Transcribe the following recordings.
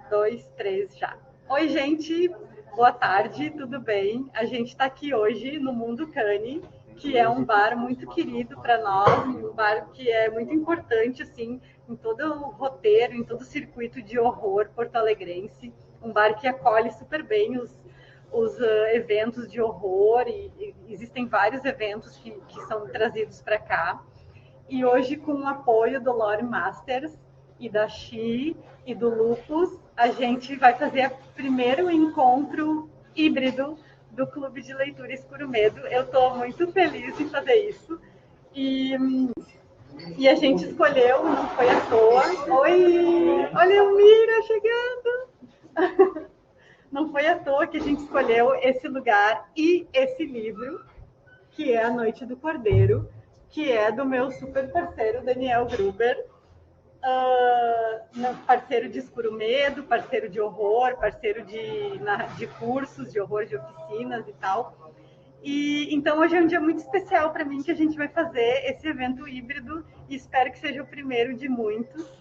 dois, três, já. Oi, gente, boa tarde, tudo bem? A gente está aqui hoje no Mundo Cane, que é um bar muito querido para nós, um bar que é muito importante, assim, em todo o roteiro, em todo o circuito de horror porto-alegrense, um bar que acolhe super bem os eventos de horror, e existem vários eventos que são trazidos para cá. E hoje, com o apoio do Lore Masters e da Xi e do Lupus, a gente vai fazer o primeiro encontro híbrido do Clube de Leitura Escuro Medo. Eu estou muito feliz em fazer isso. E a gente escolheu, não foi à toa. Oi! Olha a Mira chegando! Não foi à toa que a gente escolheu esse lugar e esse livro, que é A Noite do Cordeiro, que é do meu super parceiro Daniel Gruber, parceiro de Escuro Medo, parceiro de horror, parceiro de cursos de horror, de oficinas e tal. E então hoje é um dia muito especial para mim, que a gente vai fazer esse evento híbrido e espero que seja o primeiro de muitos.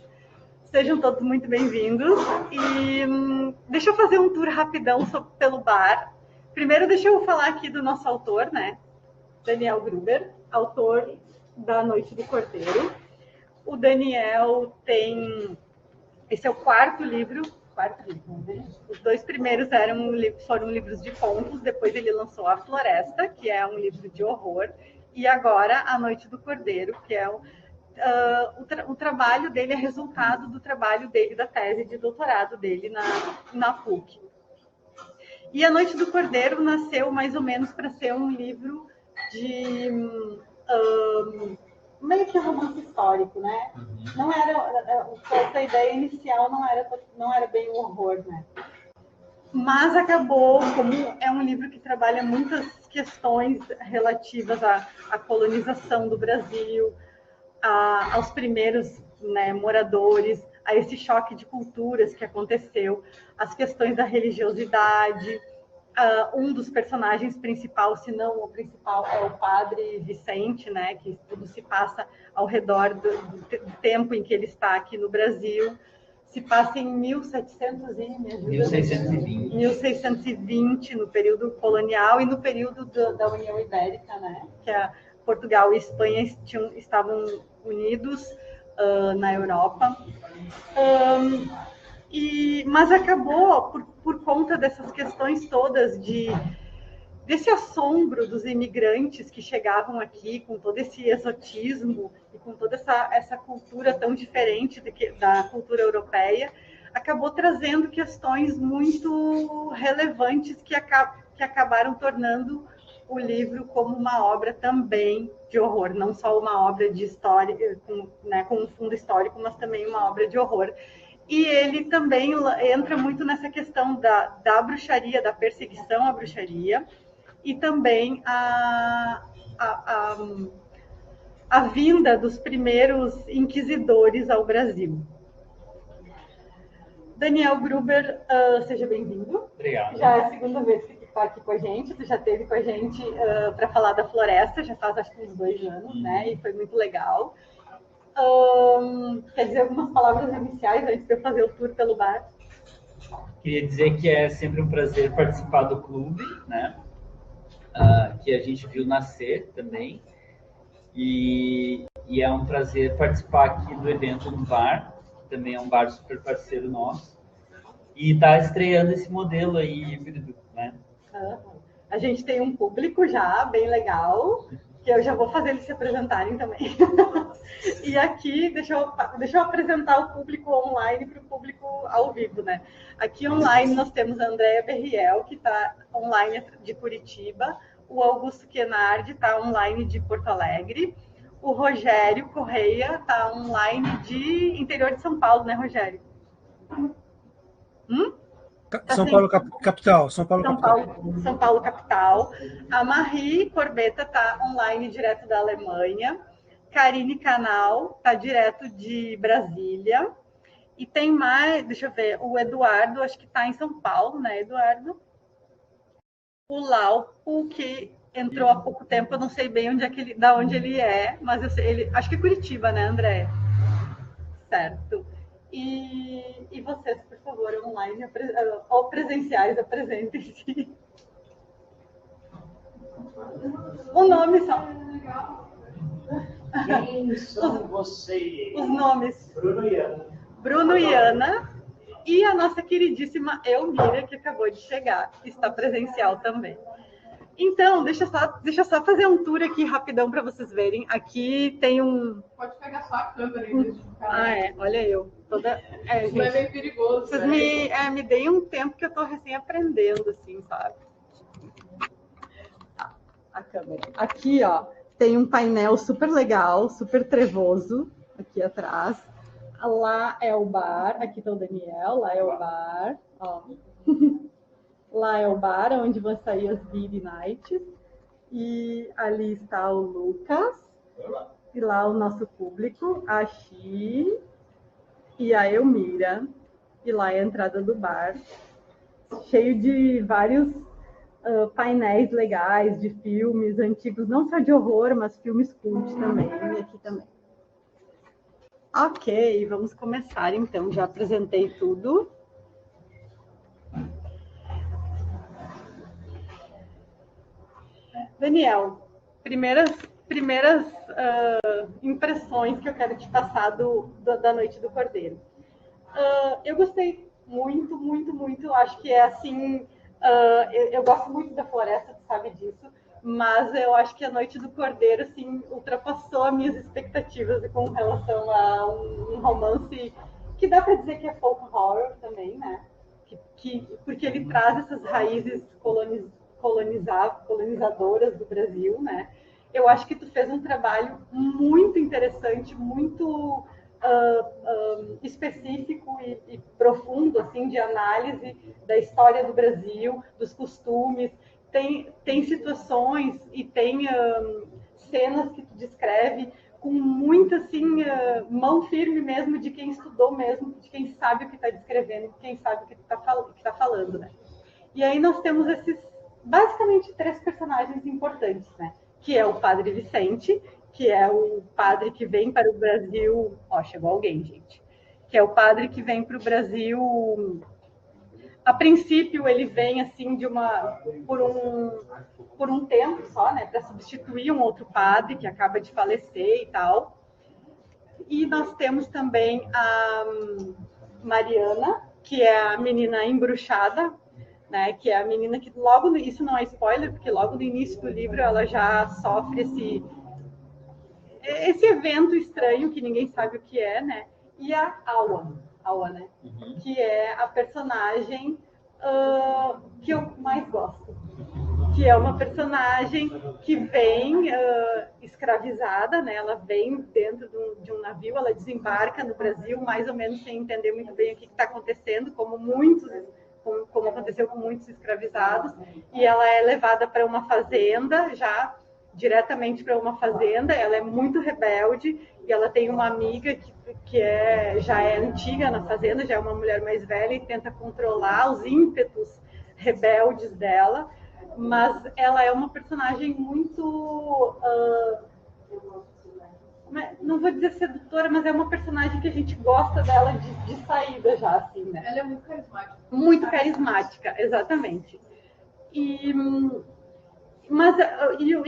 Sejam todos muito bem-vindos. E deixa eu fazer um tour rapidão pelo bar. Primeiro, deixa eu falar aqui do nosso autor, né? Daniel Gruber, autor da Noite do Cordeiro. O Daniel tem... Esse é o quarto livro, né? Os dois primeiros foram livros de contos, depois ele lançou A Floresta, que é um livro de horror, e agora A Noite do Cordeiro, que é o trabalho dele é resultado do trabalho dele, da tese de doutorado dele na PUC. E A Noite do Cordeiro nasceu mais ou menos para ser um livro de meio que romance histórico, né? Não era a ideia inicial, não era bem o horror, né? Mas acabou, como é um livro que trabalha muitas questões relativas à colonização do Brasil, aos primeiros, né, moradores, a esse choque de culturas que aconteceu, as questões da religiosidade. Um dos personagens principais, se não o principal, é o padre Vicente, né, que tudo se passa ao redor do tempo em que ele está aqui no Brasil. Se passa em 1620, no período colonial e no período da União Ibérica, né, que Portugal e Espanha estavam unidos na Europa. Mas acabou, por conta dessas questões todas, desse assombro dos imigrantes que chegavam aqui com todo esse exotismo e com toda essa cultura tão diferente da cultura europeia, acabou trazendo questões muito relevantes que acabaram tornando o livro como uma obra também de horror, não só uma obra de história, com um fundo histórico, mas também uma obra de horror. E ele também entra muito nessa questão da bruxaria, da perseguição à bruxaria, e também a vinda dos primeiros inquisidores ao Brasil. Daniel Gruber, seja bem-vindo. Obrigado. Já é a segunda vez que está aqui com a gente. Tu já esteve com a gente para falar da Floresta, já faz acho que uns 2 anos, né? E foi muito legal. Quer dizer algumas palavras iniciais antes de eu fazer o tour pelo bar? Queria dizer que é sempre um prazer participar do clube, né? Que a gente viu nascer também. E é um prazer participar aqui do evento no bar, que também é um bar super parceiro nosso. E está estreando esse modelo aí híbrido, né? A gente tem um público já bem legal, que eu já vou fazer eles se apresentarem também. E aqui, deixa eu apresentar o público online para o público ao vivo, né? Aqui online nós temos a Andréia Berriel, que está online de Curitiba, o Augusto Quenardi está online de Porto Alegre, o Rogério Correia está online de interior de São Paulo, né, Rogério? São Paulo capital. São Paulo capital. A Marie Corbeta está online direto da Alemanha. Karine Canal está direto de Brasília. E tem mais, deixa eu ver, o Eduardo, acho que está em São Paulo, né, Eduardo? O Laupo, que entrou há pouco tempo, eu não sei bem da onde ele é, mas eu sei, acho que é Curitiba, né, André? Certo. E vocês, por favor, online ou presenciais, apresentem-se. O nome só. Quem são vocês? Os nomes. Bruno e Ana. Bruno e Ana. E a nossa queridíssima Elmira, que acabou de chegar. Está presencial também. Então, deixa eu só fazer um tour aqui rapidão para vocês verem. Aqui tem um... Pode pegar só a câmera em vez de ficar... olha eu. Toda... Isso gente, é meio perigoso. Vocês me deem um tempo que eu tô recém aprendendo, assim, sabe? A câmera. Aqui, ó, tem um painel super legal, super trevoso, aqui atrás. Lá é o bar, aqui tá o Daniel, lá é o bar, ó. Lá é o bar, onde vão sair as Beer Nights. E ali está o Lucas. E lá o nosso público, a Xi e a Elmira. E lá é a entrada do bar. Cheio de vários painéis legais de filmes antigos, não só de horror, mas filmes cult também. E aqui também. Ok, vamos começar então. Já apresentei tudo. Daniel, primeiras impressões que eu quero te passar da Noite do Cordeiro. Eu gostei muito, muito, muito. Acho que é assim... eu gosto muito da floresta, tu sabe disso, mas eu acho que a Noite do Cordeiro assim, ultrapassou as minhas expectativas com relação a um romance que dá para dizer que é folk horror também, né? Porque ele traz essas raízes colonizadoras do Brasil, né? Eu acho que tu fez um trabalho muito interessante, muito específico e profundo, assim, de análise da história do Brasil, dos costumes. Tem situações e tem cenas que tu descreve com muita, assim, mão firme mesmo de quem estudou mesmo, de quem sabe o que está descrevendo, de quem sabe o que está falando, né? E aí nós temos esses, basicamente, 3 personagens importantes, né? Que é o Padre Vicente, que é o padre que vem para o Brasil... Ó, chegou alguém, gente. Que é o padre que vem para o Brasil... A princípio, ele vem, assim, por um tempo só, né? Para substituir um outro padre que acaba de falecer e tal. E nós temos também a Mariana, que é a menina embruxada, né, que é a menina que logo... Isso não é spoiler, porque logo no início do livro ela já sofre esse evento estranho que ninguém sabe o que é, né? E a Awa, né? Que é a personagem que eu mais gosto. Que é uma personagem que vem escravizada, né? Ela vem dentro de um navio, ela desembarca no Brasil, mais ou menos sem entender muito bem o que está acontecendo, como aconteceu com muitos escravizados, e ela é levada para uma fazenda, já diretamente para uma fazenda. Ela é muito rebelde e ela tem uma amiga que já é antiga na fazenda, já é uma mulher mais velha e tenta controlar os ímpetos rebeldes dela, mas ela é uma personagem muito... não vou dizer sedutora, mas é uma personagem que a gente gosta dela de saída já, assim, né? Ela é muito carismática. Muito carismática, exatamente. E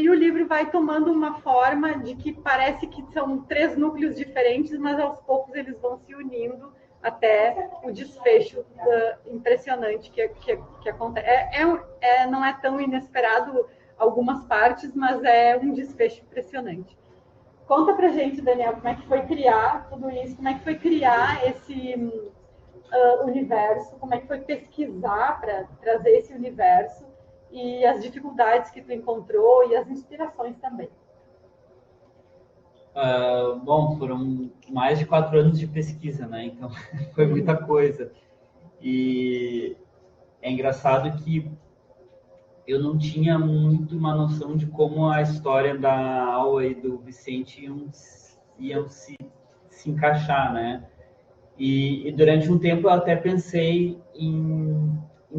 o livro vai tomando uma forma de que parece que são 3 núcleos diferentes, mas aos poucos eles vão se unindo até o desfecho impressionante que acontece. Não é tão inesperado algumas partes, mas é um desfecho impressionante. Conta pra gente, Daniel, como é que foi criar tudo isso, como é que foi criar esse universo, como é que foi pesquisar para trazer esse universo e as dificuldades que tu encontrou e as inspirações também. Bom, foram mais de 4 anos de pesquisa, né? Então foi muita coisa. E é engraçado que eu não tinha muito uma noção de como a história da Awa e do Vicente iam se encaixar, né? E durante um tempo eu até pensei em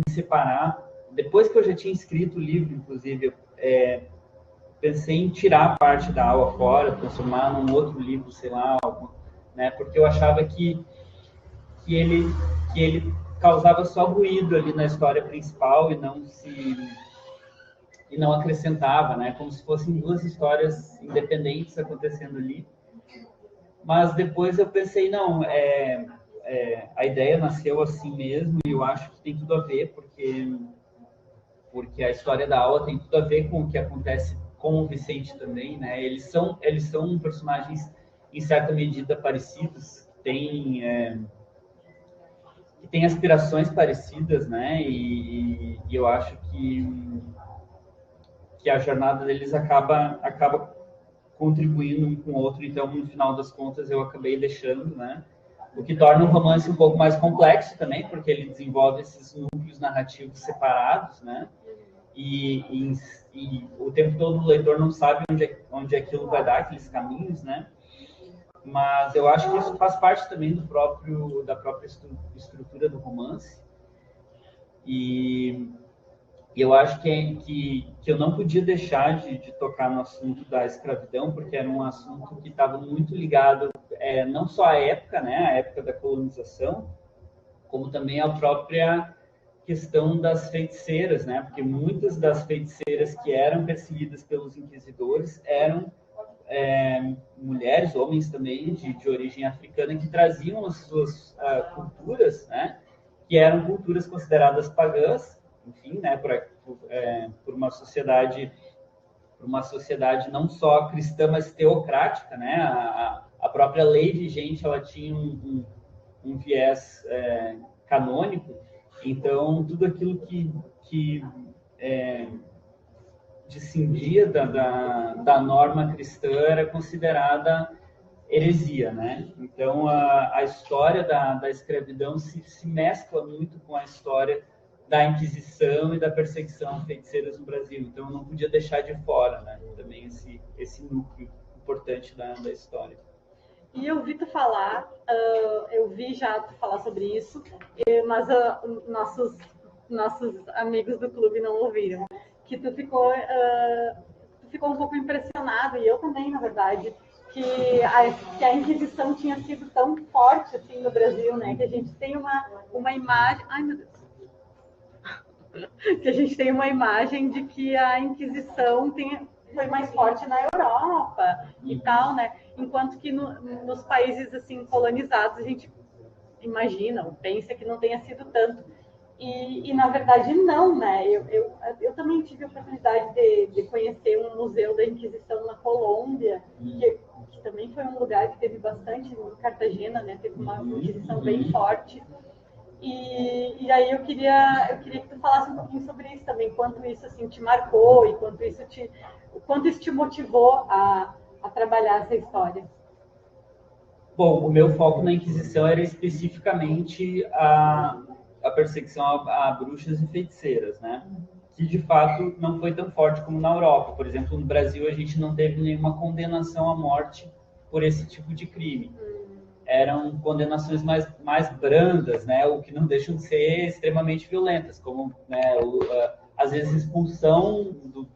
separar. Depois que eu já tinha escrito o livro, inclusive, pensei em tirar a parte da Awa fora, transformar num outro livro, sei lá, algo, né? Porque eu achava que que ele causava só ruído ali na história principal e não acrescentava, né? Como se fossem duas histórias independentes acontecendo ali. Mas depois eu pensei, não, a ideia nasceu assim mesmo, e eu acho que tem tudo a ver, porque a história da aula tem tudo a ver com o que acontece com o Vicente também, né? Eles são personagens em certa medida parecidos, que têm aspirações parecidas, né? E eu acho que a jornada deles acaba contribuindo um com o outro, então no final das contas eu acabei deixando, né? O que torna um romance um pouco mais complexo também, porque ele desenvolve esses núcleos narrativos separados, né? E o tempo todo o leitor não sabe onde aquilo vai dar, aqueles caminhos, né? Mas eu acho que isso faz parte também da própria estrutura do romance. E eu acho que eu não podia deixar de tocar no assunto da escravidão, porque era um assunto que estava muito ligado não só à época, né, à época da colonização, como também à própria questão das feiticeiras, né, porque muitas das feiticeiras que eram perseguidas pelos inquisidores eram mulheres, homens também de origem africana, que traziam as suas culturas, né, que eram culturas consideradas pagãs, enfim, né, por uma sociedade não só cristã, mas teocrática, né? A própria lei vigente, ela tinha um viés canônico. Então, tudo aquilo que discendia da norma cristã era considerada heresia, né? Então, a história da escravidão se mescla muito com a história da Inquisição e da perseguição a feiticeiras no Brasil. Então, eu não podia deixar de fora, né? Também esse núcleo importante da história. E eu vi tu falar, eu vi já tu falar sobre isso, mas nossos amigos do clube não ouviram. Que tu ficou um pouco impressionado, e eu também, na verdade, que a Inquisição tinha sido tão forte assim no Brasil, né? Que a gente tem uma imagem... Ai, meu Deus! Que a gente tem uma imagem de que a Inquisição foi mais forte na Europa e tal, né? Enquanto que nos países assim colonizados a gente imagina ou pensa que não tenha sido tanto. E na verdade não, né? Eu também tive a oportunidade de conhecer um museu da Inquisição na Colômbia, que também foi um lugar que teve bastante, em Cartagena, né? Teve uma Inquisição bem forte. E aí eu queria que tu falasse um pouquinho sobre isso também, quanto isso assim te marcou e quanto isso te motivou a trabalhar essa história. Bom, o meu foco na Inquisição era especificamente a perseguição a bruxas e feiticeiras, né? Que de fato não foi tão forte como na Europa. Por exemplo, no Brasil a gente não teve nenhuma condenação à morte por esse tipo de crime. Eram condenações mais brandas, né? O que não deixam de ser extremamente violentas, como, né, às vezes expulsão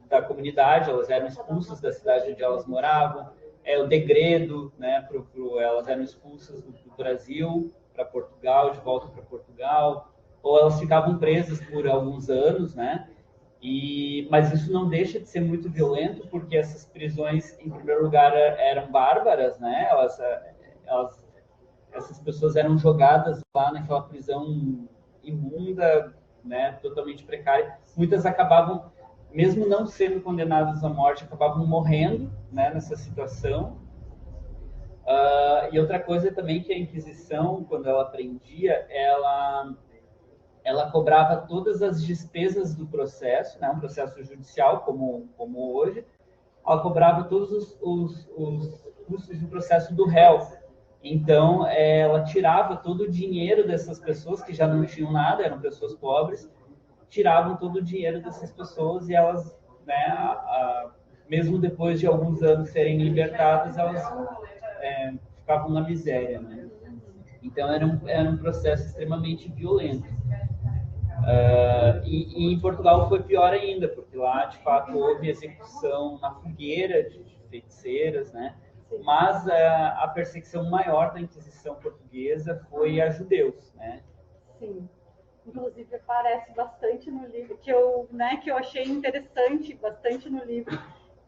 da comunidade, elas eram expulsas da cidade onde elas moravam, o degredo, né? Elas eram expulsas do Brasil para Portugal, de volta para Portugal, ou elas ficavam presas por alguns anos, né? Mas isso não deixa de ser muito violento, porque essas prisões, em primeiro lugar, eram bárbaras, né? Essas pessoas eram jogadas lá naquela prisão imunda, né, totalmente precária. Muitas acabavam, mesmo não sendo condenadas à morte, acabavam morrendo, né, nessa situação. E outra coisa também que a Inquisição, quando ela prendia, ela cobrava todas as despesas do processo, né, um processo judicial como hoje. Ela cobrava todos os custos do processo do réu. Então, ela tirava todo o dinheiro dessas pessoas que já não tinham nada, eram pessoas pobres, tiravam todo o dinheiro dessas pessoas e elas, né, mesmo depois de alguns anos serem libertadas, elas ficavam na miséria, né? Então, era um processo extremamente violento. E em Portugal foi pior ainda, porque lá, de fato, houve execução na fogueira de feiticeiras, né? mas a perseguição maior da Inquisição portuguesa foi a judeus, né? Sim. Inclusive aparece bastante no livro, que eu achei interessante bastante no livro,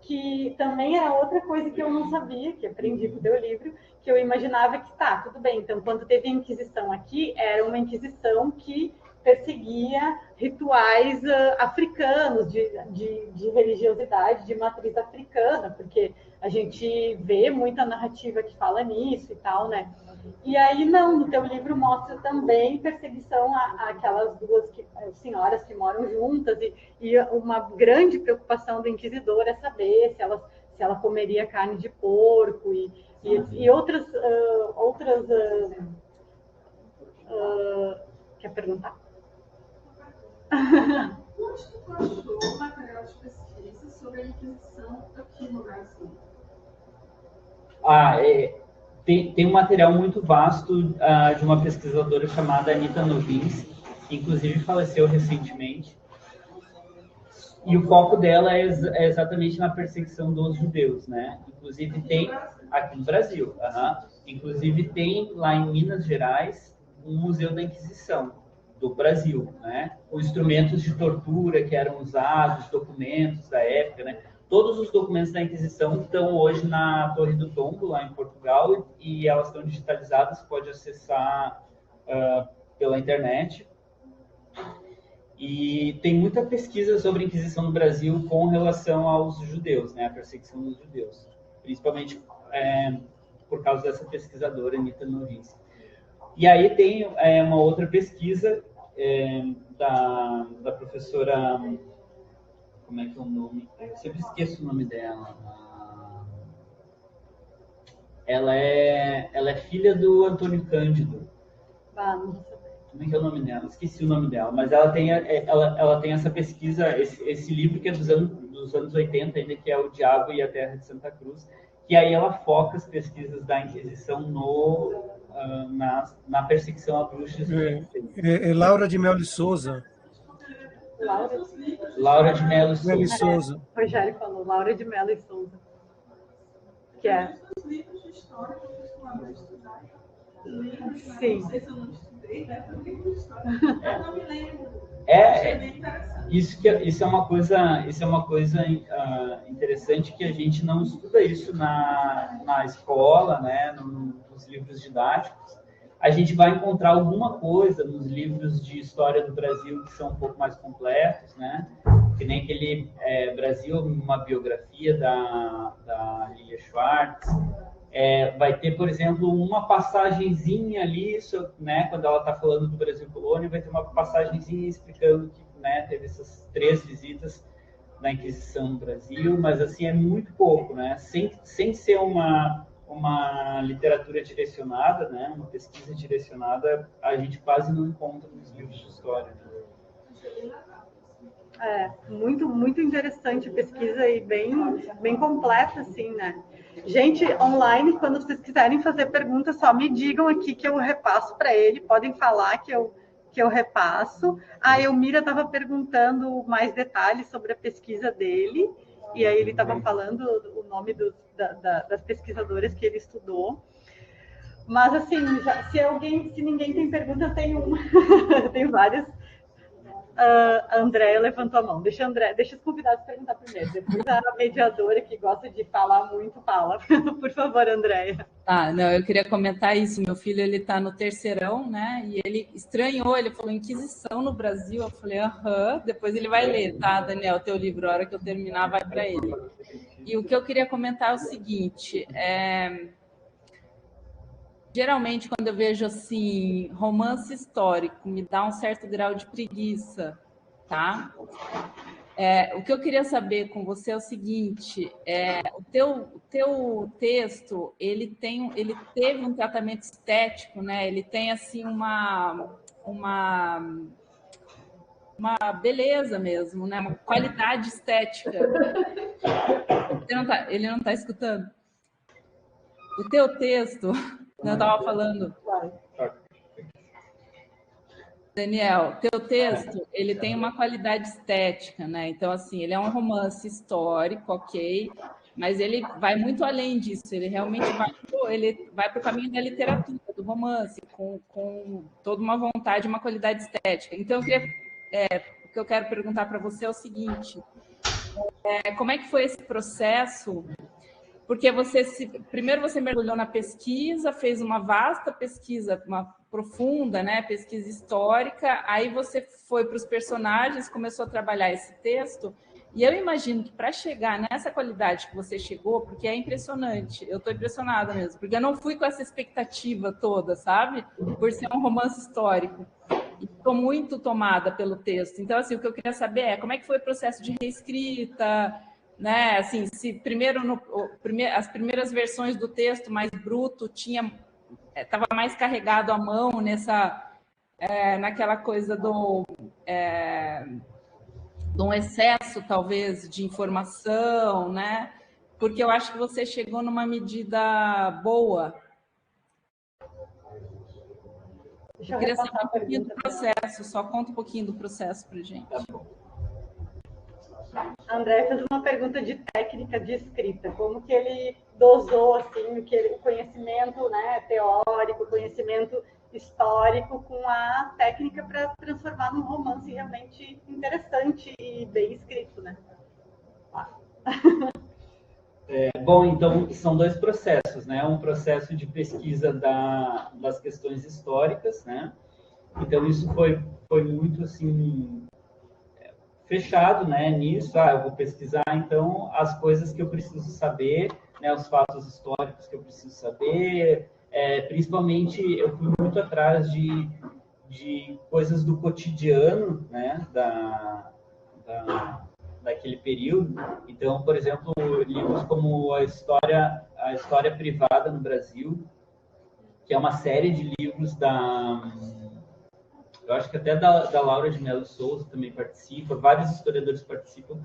que também era outra coisa que eu não sabia, que aprendi com o teu livro, que eu imaginava que tá, tudo bem, então quando teve a Inquisição aqui, era uma Inquisição que perseguia rituais africanos, de religiosidade, de matriz africana, porque a gente vê muita narrativa que fala nisso e tal, né? E aí, não, no teu livro mostra também perseguição àquelas duas senhoras que moram juntas, e uma grande preocupação do inquisidor é saber se ela comeria carne de porco e outras. Quer perguntar? Onde tu achou material de pesquisa sobre a Inquisição aqui no Brasil? Tem um material muito vasto de uma pesquisadora chamada Anita Novinsky, que inclusive faleceu recentemente. E o foco dela é exatamente na perseguição dos judeus, né? Inclusive tem aqui no Brasil, inclusive tem lá em Minas Gerais um museu da Inquisição do Brasil, né? Com instrumentos de tortura que eram usados, documentos da época, né? Todos os documentos da Inquisição estão hoje na Torre do Tombo, lá em Portugal, e elas estão digitalizadas, pode acessar pela internet. E tem muita pesquisa sobre a Inquisição no Brasil com relação aos judeus, né? A perseguição dos judeus, principalmente por causa dessa pesquisadora, Anita Novinsky. E aí tem uma outra pesquisa da professora... Como é que é o nome? Eu sempre esqueço o nome dela. Ela é filha do Antônio Cândido. Como é que é o nome dela? Esqueci o nome dela. Mas ela tem essa pesquisa, esse livro que é dos anos 80 ainda, que é O Diabo e a Terra de Santa Cruz. E aí ela foca as pesquisas da Inquisição na perseguição a bruxas. Laura de Melo de Souza. Laura de Melo de Souza. O Rogério falou, Laura de Melo e Souza. Que é? Os livros de história que eu costumava estudar. Sim. Não sei se eu não estudei, né? Eu livro de história. Eu não me lembro. Isso é uma coisa interessante, que a gente não estuda isso na escola, né? Nos livros didáticos. A gente vai encontrar alguma coisa nos livros de história do Brasil que são um pouco mais completos, né? Que nem aquele Brasil, uma biografia da Lilia Schwartz. Vai ter, por exemplo, uma passagenzinha ali, né? Quando ela está falando do Brasil colônia, vai ter uma passagenzinha explicando que, né, teve essas 3 visitas da Inquisição no Brasil, mas assim é muito pouco, né? Sem ser uma literatura direcionada, né? Uma pesquisa direcionada, a gente quase não encontra nos livros de história. Né? Muito, muito interessante a pesquisa e bem completa, assim, né? Gente, online, quando vocês quiserem fazer perguntas, só me digam aqui que eu repasso para ele, podem falar que eu repasso. A Elmira estava perguntando mais detalhes sobre a pesquisa dele, e aí ele estava falando o nome das pesquisadoras que ele estudou. Mas, assim, se ninguém tem pergunta, eu tenho uma. Tenho várias. A Andréia levantou a mão. Deixa os convidados perguntar primeiro. Depois a mediadora, que gosta de falar muito, fala. Por favor, Andréia. Não, eu queria comentar isso. Meu filho, ele está no terceirão, né? E ele estranhou, ele falou Inquisição no Brasil. Eu falei, depois ele vai ler, tá, Daniel? Teu livro, a hora que eu terminar, vai para ele. E o que eu queria comentar é o seguinte, geralmente, quando eu vejo assim, romance histórico, me dá um certo grau de preguiça, tá? O que eu queria saber com você é o seguinte, o teu texto, ele teve um tratamento estético, né? Ele tem assim uma beleza mesmo, né? Uma qualidade estética. Ele não está escutando? O teu texto, eu estava falando... Daniel, teu texto, ele tem uma qualidade estética, né? Então, assim, ele é um romance histórico, ok? mas ele vai muito além disso, ele realmente vai para o caminho da literatura, do romance, com toda uma vontade, uma qualidade estética. Então, o que eu quero perguntar para você é o seguinte, como é que foi esse processo? Porque primeiro você mergulhou na pesquisa, fez uma vasta pesquisa, uma profunda, né, pesquisa histórica, aí você foi para os personagens, começou a trabalhar esse texto, e eu imagino que para chegar nessa qualidade que você chegou, porque é impressionante, eu estou impressionada mesmo, porque eu não fui com essa expectativa toda, sabe? Por ser um romance histórico. E estou muito tomada pelo texto. Então, assim, o que eu queria saber é como é que foi o processo de reescrita, né? Assim, se primeiro as primeiras versões do texto mais bruto estava mais carregado à mão naquela coisa de um excesso, talvez, de informação, né? Porque eu acho que você chegou numa medida boa. Eu queria saber um pouquinho do processo, só conta um pouquinho do processo para gente. A André fez uma pergunta de técnica de escrita, como que ele dosou assim, o conhecimento, né, teórico, o conhecimento histórico com a técnica para transformar num romance realmente interessante e bem escrito, né? Bom, então são dois processos, né? Um processo de pesquisa das questões históricas, né? Então isso foi muito assim fechado, né? Nisso, eu vou pesquisar então as coisas que eu preciso saber, né? Os fatos históricos que eu preciso saber. Principalmente eu fui muito atrás de coisas do cotidiano, né? Daquele período. Então, por exemplo, livros como a história privada no Brasil, que é uma série de livros eu acho que até da Laura de Mello Souza também participa, vários historiadores participam,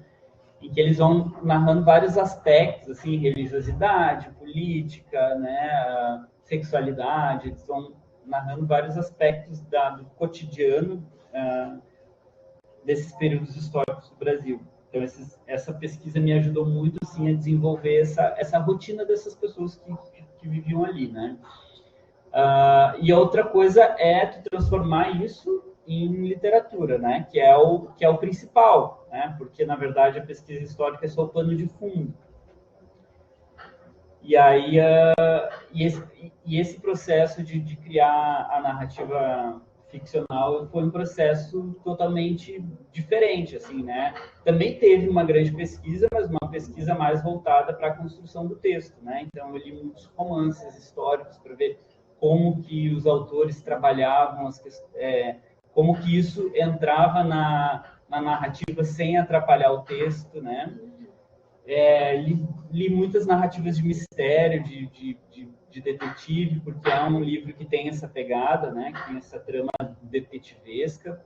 em que eles vão narrando vários aspectos, assim, religiosidade, política, né, sexualidade, eles vão narrando vários aspectos do cotidiano desses períodos históricos do Brasil. Então, essa pesquisa me ajudou muito assim, a desenvolver essa rotina dessas pessoas que viviam ali, né? E outra coisa é tu transformar isso em literatura, né? Que é o principal, né? Porque, na verdade, a pesquisa histórica é só o pano de fundo. E aí, esse processo de criar a narrativa ficcional foi um processo totalmente diferente, assim, né? Também teve uma grande pesquisa, mas uma pesquisa mais voltada para a construção do texto, né? Então, eu li muitos romances históricos para ver como que os autores trabalhavam, como que isso entrava na narrativa sem atrapalhar o texto, né? Li muitas narrativas de mistério, de detetive, porque é um livro que tem essa pegada, né? Que tem essa trama detetivesca.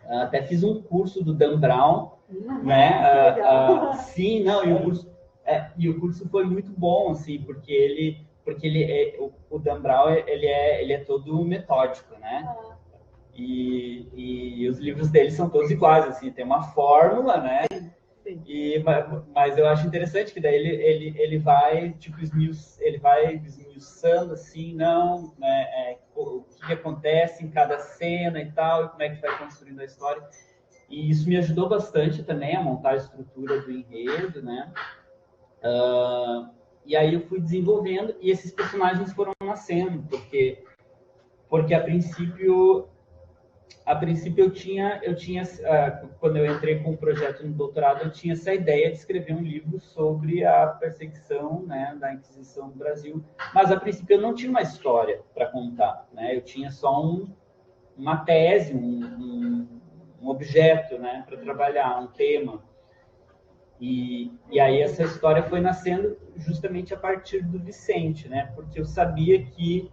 Até fiz um curso do Dan Brown, né? Sim, não, e o curso foi muito bom, assim, porque o Dan Brown ele é todo metódico, né? E os livros dele são todos iguais, assim, tem uma fórmula, né? Mas eu acho interessante que daí ele vai tipo esmiuçando assim, não, né, o que acontece em cada cena e tal, e como é que vai construindo a história. E isso me ajudou bastante também a montar a estrutura do enredo, né? E aí eu fui desenvolvendo e esses personagens foram nascendo, porque a princípio eu tinha quando eu entrei com o projeto no doutorado, eu tinha essa ideia de escrever um livro sobre a perseguição, né, da Inquisição no Brasil, mas a princípio eu não tinha uma história para contar, né? Eu tinha só uma tese, um objeto, né, para trabalhar, um tema. E aí essa história foi nascendo justamente a partir do Vicente, né? Porque eu sabia que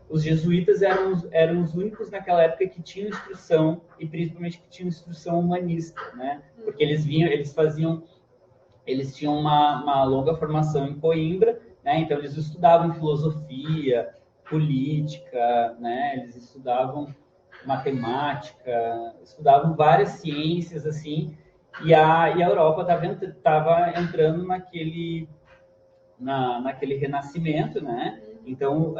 os jesuítas eram os únicos naquela época que tinham instrução, e principalmente que tinham instrução humanista, né? Porque eles tinham uma longa formação em Coimbra, né? Então eles estudavam filosofia, política, né? Eles estudavam matemática, estudavam várias ciências, assim, E a Europa estava entrando naquele renascimento, né? Então,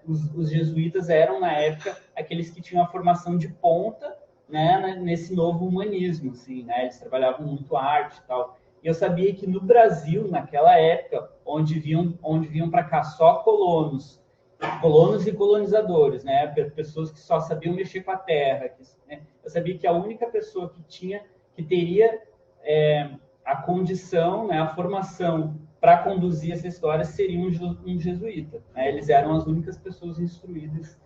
os jesuítas eram, na época, aqueles que tinham a formação de ponta, né, nesse novo humanismo, assim, né? Eles trabalhavam muito arte e tal. E eu sabia que no Brasil, naquela época, onde vinham para cá só colonos e colonizadores, né? Pessoas que só sabiam mexer com a terra. Né? Eu sabia que a única pessoa que teria a condição, né, a formação para conduzir essa história seria um jesuíta. Né? Eles eram as únicas pessoas instruídas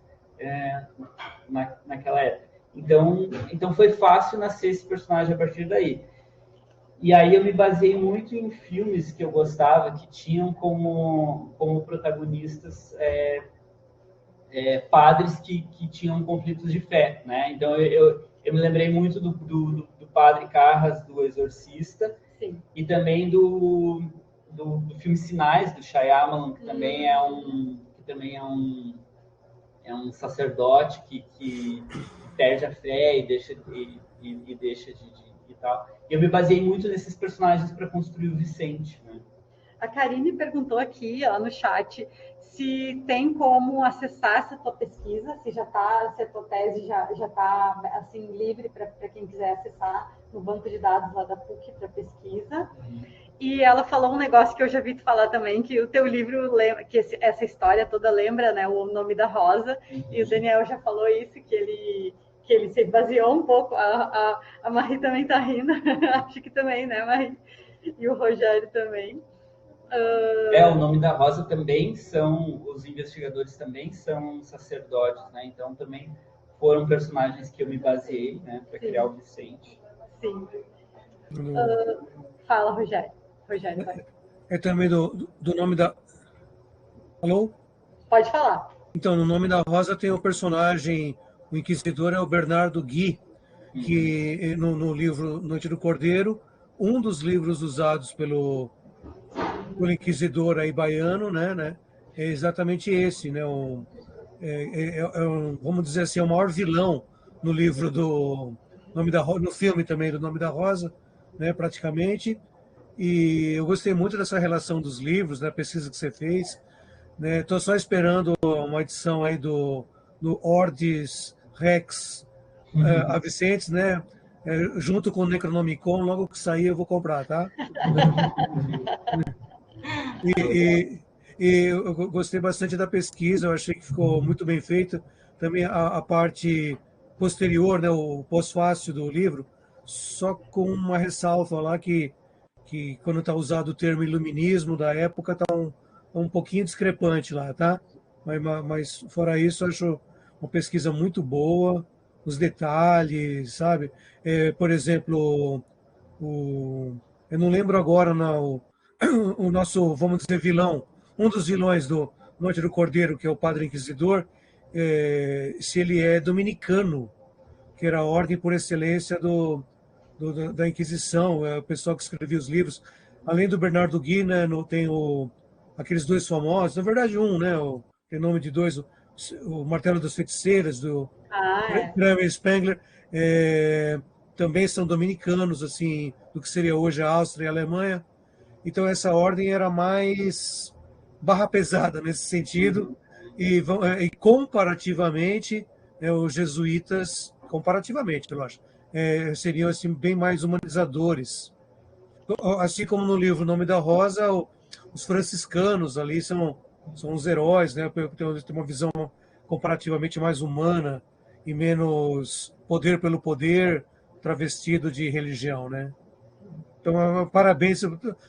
naquela época. Então foi fácil nascer esse personagem a partir daí. E aí eu me baseei muito em filmes que eu gostava, que tinham como protagonistas padres que tinham conflitos de fé, né? Então eu me lembrei muito do Padre Carras, do Exorcista. Sim. E também do filme Sinais, do Shyamalan, que também é um sacerdote que perde a fé e deixa de e tal. E eu me baseei muito nesses personagens para construir o Vicente, né? A Karine perguntou aqui, ó, no chat, se tem como acessar essa tua pesquisa, se a tua tese já está assim, livre para quem quiser acessar no banco de dados lá da PUC para pesquisa. E ela falou um negócio que eu já vi tu falar também, que o teu livro, que essa história toda lembra, né, o Nome da Rosa, e o Daniel já falou isso, que ele se baseou um pouco, a Marie também está rindo, acho que também, né, Marie? E o Rogério também. O Nome da Rosa também os investigadores também são sacerdotes, né? Então também foram personagens que eu me baseei, né, para criar o Vicente. Sim. Fala, Rogério. Rogério, vai. É também do Nome da... Alô? Pode falar. Então, no Nome da Rosa tem o personagem, o inquisidor é o Bernardo Gui, que no livro Noite do Cordeiro, um dos livros usados pelo inquisidor aí baiano, né, é exatamente esse, né, vamos dizer assim, é o maior vilão no livro do Nome da Rosa, no filme também do Nome da Rosa, né, praticamente. E eu gostei muito dessa relação dos livros, da pesquisa que você fez, né. Estou só esperando uma edição aí do Ordis Rex Avicentes, né, junto com o Necronomicon, logo que sair eu vou comprar, tá? E eu gostei bastante da pesquisa, eu achei que ficou muito bem feita. Também a parte posterior, né, o pós-fácio do livro, só com uma ressalva lá que quando está usado o termo iluminismo da época, está um pouquinho discrepante lá, tá? Mas fora isso, eu acho uma pesquisa muito boa, os detalhes, sabe? Por exemplo, eu não lembro agora, não, o nosso, vamos dizer, vilão, um dos vilões do Noite do Cordeiro, que é o Padre Inquisidor, se ele é dominicano, que era a ordem por excelência da Inquisição, o pessoal que escrevia os livros. Além do Bernardo Gui, né, tem aqueles dois famosos, na verdade né, tem nome de dois, o Martelo das Feiticeiras, do Kramer Spengler, também são dominicanos, assim, do que seria hoje a Áustria e a Alemanha. Então essa ordem era mais barra pesada nesse sentido, e comparativamente, né, os jesuítas, comparativamente, eu acho, seriam assim, bem mais humanizadores. Assim como no livro Nome da Rosa, os franciscanos ali são os heróis, né, tem uma visão comparativamente mais humana e menos poder pelo poder travestido de religião, né? Então, parabéns,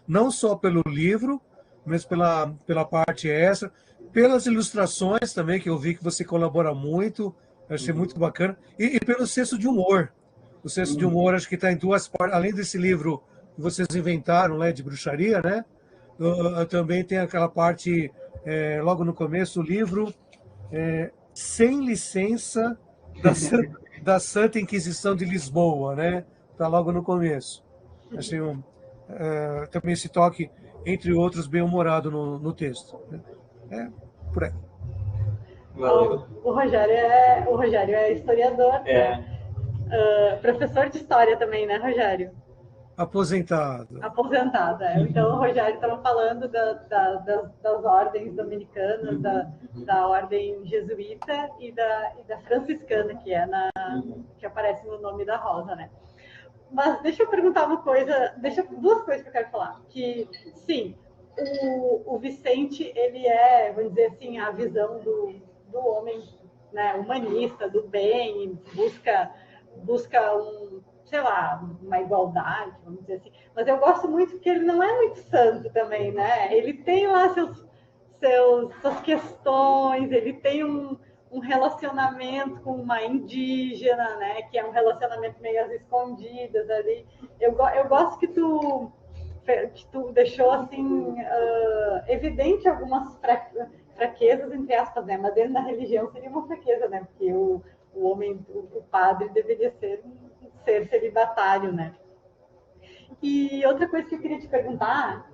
não só pelo livro, mas pela parte essa, pelas ilustrações também, que eu vi que você colabora muito, eu achei muito bacana, e pelo senso de humor. O senso de humor, acho que está em duas partes, além desse livro que vocês inventaram, né, de bruxaria, né? Também tem aquela parte, logo no começo, o livro Sem Licença da Santa Inquisição de Lisboa, né? Está logo no começo. Achei também esse toque, entre outros, bem-humorado no texto. Né? Por aí. Valeu. O Rogério é historiador, né? Professor de história também, né, Rogério? Aposentado. Aposentada. Então, o Rogério estava falando das ordens dominicanas, da ordem jesuíta e da franciscana, que aparece no nome da Rosa, né? Mas deixa eu perguntar uma coisa, duas coisas que eu quero falar. Que, sim, o Vicente, ele é, vamos dizer assim, a visão do homem, né, humanista, do bem, busca sei lá, uma igualdade, vamos dizer assim. Mas eu gosto muito que ele não é muito santo também, né? Ele tem lá suas questões, ele tem um relacionamento com uma indígena, né? Que é um relacionamento meio às escondidas ali. Eu gosto que tu deixou assim evidente algumas fraquezas, entre aspas, né? Mas dentro da religião seria uma fraqueza, né? Porque o homem, o padre, deveria ser celibatário, né? E outra coisa que eu queria te perguntar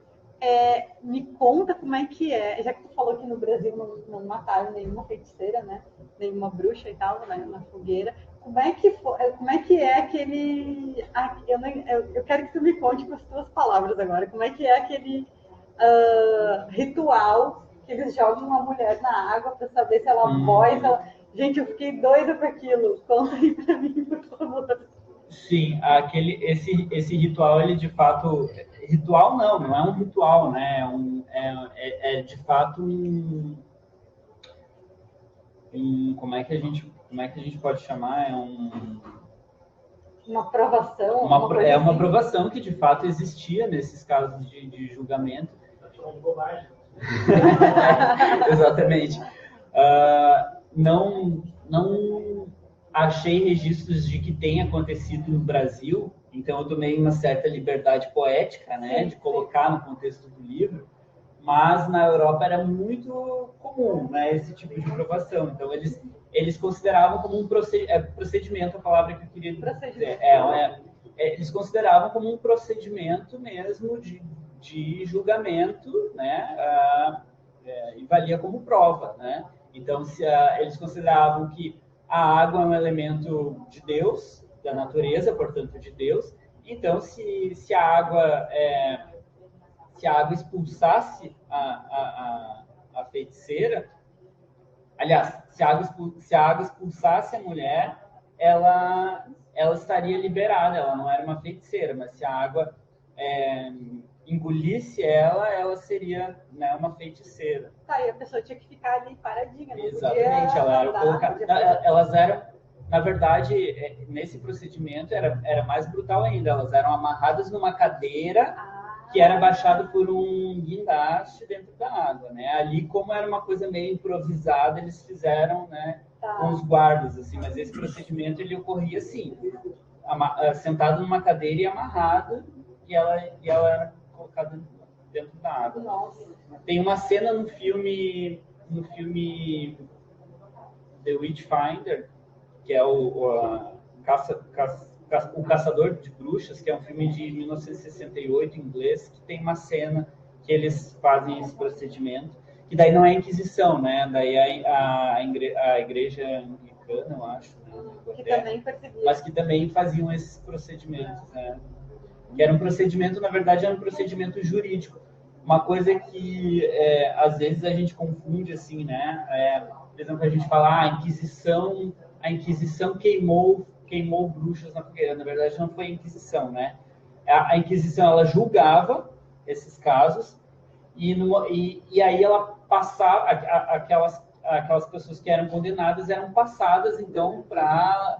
me conta como é que já que tu falou que no Brasil não mataram nenhuma feiticeira, né? Nenhuma bruxa e tal, né? Na fogueira. Como é que é aquele... Eu quero que tu me conte com as tuas palavras agora. Como é que é aquele ritual que eles jogam uma mulher na água para saber se ela boia, se ela... Gente, eu fiquei doida com aquilo. Conta aí para mim, por favor. Sim, esse ritual, ele de fato... Ritual não é um ritual, né? É de fato como é que a gente pode chamar? Uma provação? Uma provação que de fato existia nesses casos de julgamento. Exatamente. Não achei registros de que tenha acontecido no Brasil, então eu tomei uma certa liberdade poética, né, de colocar no contexto do livro, mas na Europa era muito comum, né, esse tipo de provação. Então eles consideravam como um procedimento, a palavra que eu queria dizer. Eles consideravam como um procedimento mesmo de julgamento, né, e valia como prova, né. Então eles consideravam que a água é um elemento de Deus, da natureza, portanto de Deus. Então, se a água expulsasse a feiticeira, aliás, se a água expulsasse a mulher, ela estaria liberada, ela não era uma feiticeira, mas se a água engolisse ela seria, né, uma feiticeira. Tá, e a pessoa tinha que ficar ali paradinha. Exatamente, elas eram, na verdade, nesse procedimento era mais brutal ainda, elas eram amarradas numa cadeira que era baixada por um guindaste dentro da água, né? Ali, como era uma coisa meio improvisada, eles fizeram, né, com os guardas, assim, mas esse procedimento ele ocorria assim, sentada numa cadeira e amarrada, e ela era colocada dentro da água. Nossa. Tem uma cena no filme The Witchfinder, que é o Caçador de Bruxas, que é um filme de 1968 em inglês, que tem uma cena que eles fazem esse procedimento, que daí não é Inquisição, né? Daí a igreja anglicana, eu acho, né? Que também percebia. Mas que também faziam esses procedimentos, né? Que era um procedimento, na verdade, era um procedimento jurídico. Uma coisa que às vezes a gente confunde, assim, né? Por exemplo, a gente fala, a Inquisição queimou bruxas na fogueira. Na verdade, não foi a Inquisição, né? A Inquisição, ela julgava esses casos e aí ela passava, aquelas pessoas que eram condenadas eram passadas, então, para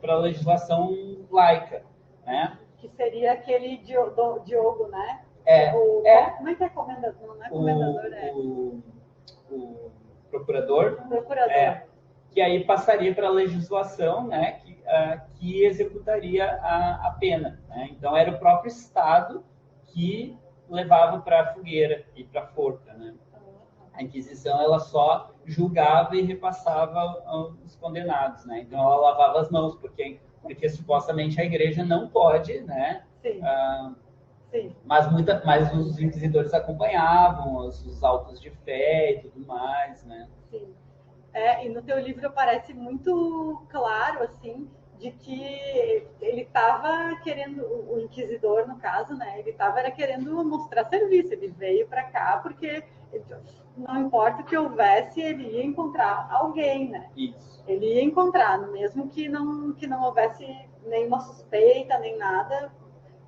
a legislação laica, né? Que seria aquele Diogo, né? Como é que é comendador? Não é comendador, o procurador. Procurador. Que aí passaria para a legislação, né, que executaria a pena, né? Então era o próprio Estado que levava para a fogueira e para a forca, né? A Inquisição ela só julgava e repassava os condenados, né? Então ela lavava as mãos porque supostamente a Igreja não pode, né? Sim. Sim. Mas os inquisidores acompanhavam os autos de fé e tudo mais, né? Sim. E no teu livro aparece muito claro, assim, de que ele estava querendo, o inquisidor no caso, né? Ele estava querendo mostrar serviço. Ele veio para cá porque não importa o que houvesse, ele ia encontrar alguém, né? Isso. Ele ia encontrar, mesmo que não houvesse nenhuma suspeita nem nada,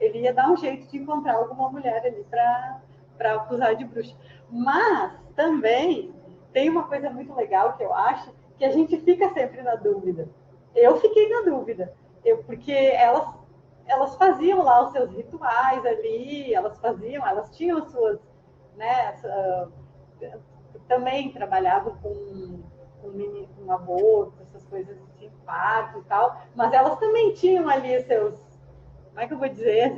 ele ia dar um jeito de encontrar alguma mulher ali para acusar de bruxa. Mas também tem uma coisa muito legal que eu acho, que a gente fica sempre na dúvida. Eu fiquei na dúvida, porque elas faziam lá os seus rituais ali, elas tinham as suas, né, também trabalhavam com aborto, essas coisas assim, parto e tal, mas elas também tinham ali seus, como é que eu vou dizer,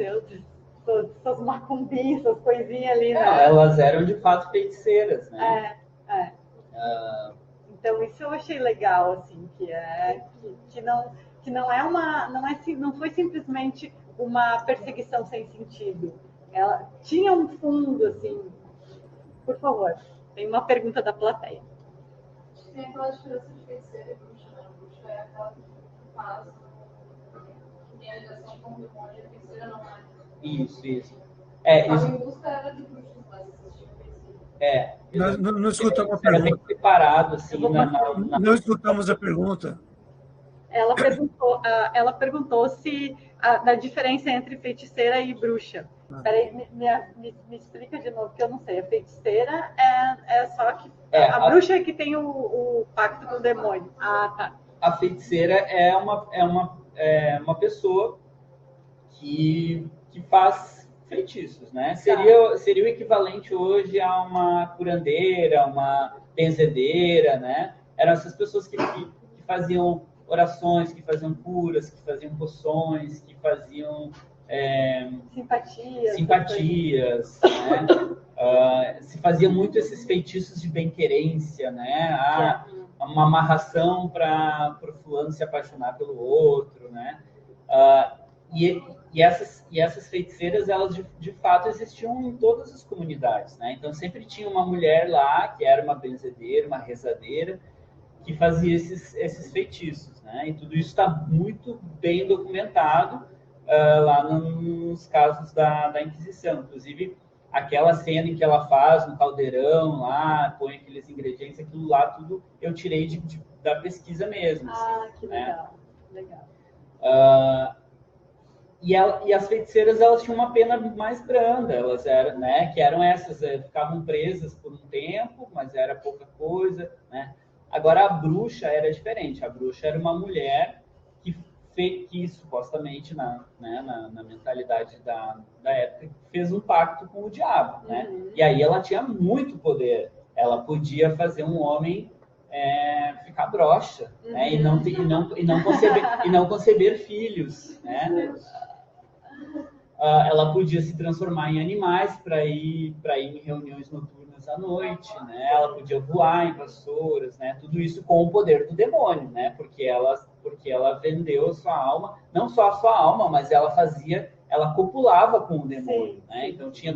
suas macumbinhas, suas coisinhas ali, né? Elas eram de fato feiticeiras, né? Então isso eu achei legal, assim, que não é não foi simplesmente uma perseguição sem sentido. Ela tinha um fundo, assim. Por favor, tem uma pergunta da plateia. Tem aquela diferença de feiticeira e bruxa, né? A bruxa é aquela que faz, que tem a ligação com o demônio, e a feiticeira não é. Isso. Isso. Isso. Em busca era de bruxas, mas existia feiticeira. Não escutamos a Era bem pergunta. separado, assim, Não escutamos a pergunta. Ela perguntou se da diferença entre feiticeira e bruxa. Peraí, me explica de novo, que eu não sei. A feiticeira é só que a bruxa é que tem o pacto com o demônio. Ah, tá. A feiticeira é uma pessoa que faz feitiços, né? Seria o equivalente hoje a uma curandeira, uma benzedeira, né? Eram essas pessoas que faziam orações, que faziam curas, que faziam poções, que faziam simpatias, né? Se fazia muito esses feitiços de bem-querência, né? Uma amarração para o fulano se apaixonar pelo outro, né? E essas feiticeiras, elas de fato existiam em todas as comunidades, né? Então sempre tinha uma mulher lá que era uma benzedeira, uma rezadeira, que fazia esses feitiços, né? E tudo isso está muito bem documentado lá nos casos da Inquisição. Inclusive, aquela cena em que ela faz no caldeirão lá, põe aqueles ingredientes, aquilo lá tudo eu tirei da pesquisa mesmo. Que legal, né? Legal. E as feiticeiras, elas tinham uma pena mais branda, elas eram, né, que eram essas, ficavam presas por um tempo, mas era pouca coisa, né? Agora, a bruxa era diferente. A bruxa era uma mulher que supostamente, na mentalidade da época, fez um pacto com o diabo, né? E aí ela tinha muito poder. Ela podia fazer um homem ficar broxa, né? E não conceber filhos, né? Ela podia se transformar em animais para ir em reuniões noturnas à noite, né? Ela podia voar em vassouras, né? Tudo isso com o poder do demônio, né? Porque ela vendeu a sua alma, não só a sua alma, mas ela copulava com o demônio, né? Então tinha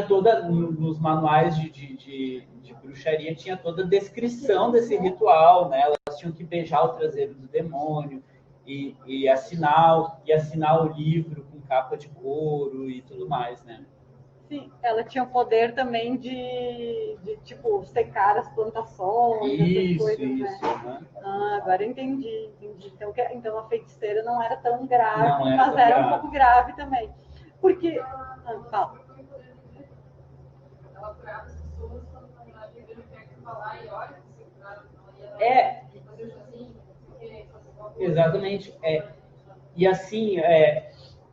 toda nos manuais de bruxaria, tinha toda a descrição desse ritual, né? Elas tinham que beijar o traseiro do demônio e assinar o livro com capa de couro e tudo mais, né? Sim, ela tinha o poder também de tipo, secar as plantações, essas coisas, né? Agora eu entendi. Então a feiticeira não era tão grave, mas era um pouco grave também. Porque... fala. Ela curava as pessoas quando na verdade ele quer falar e olha, você curava, Exatamente. E assim,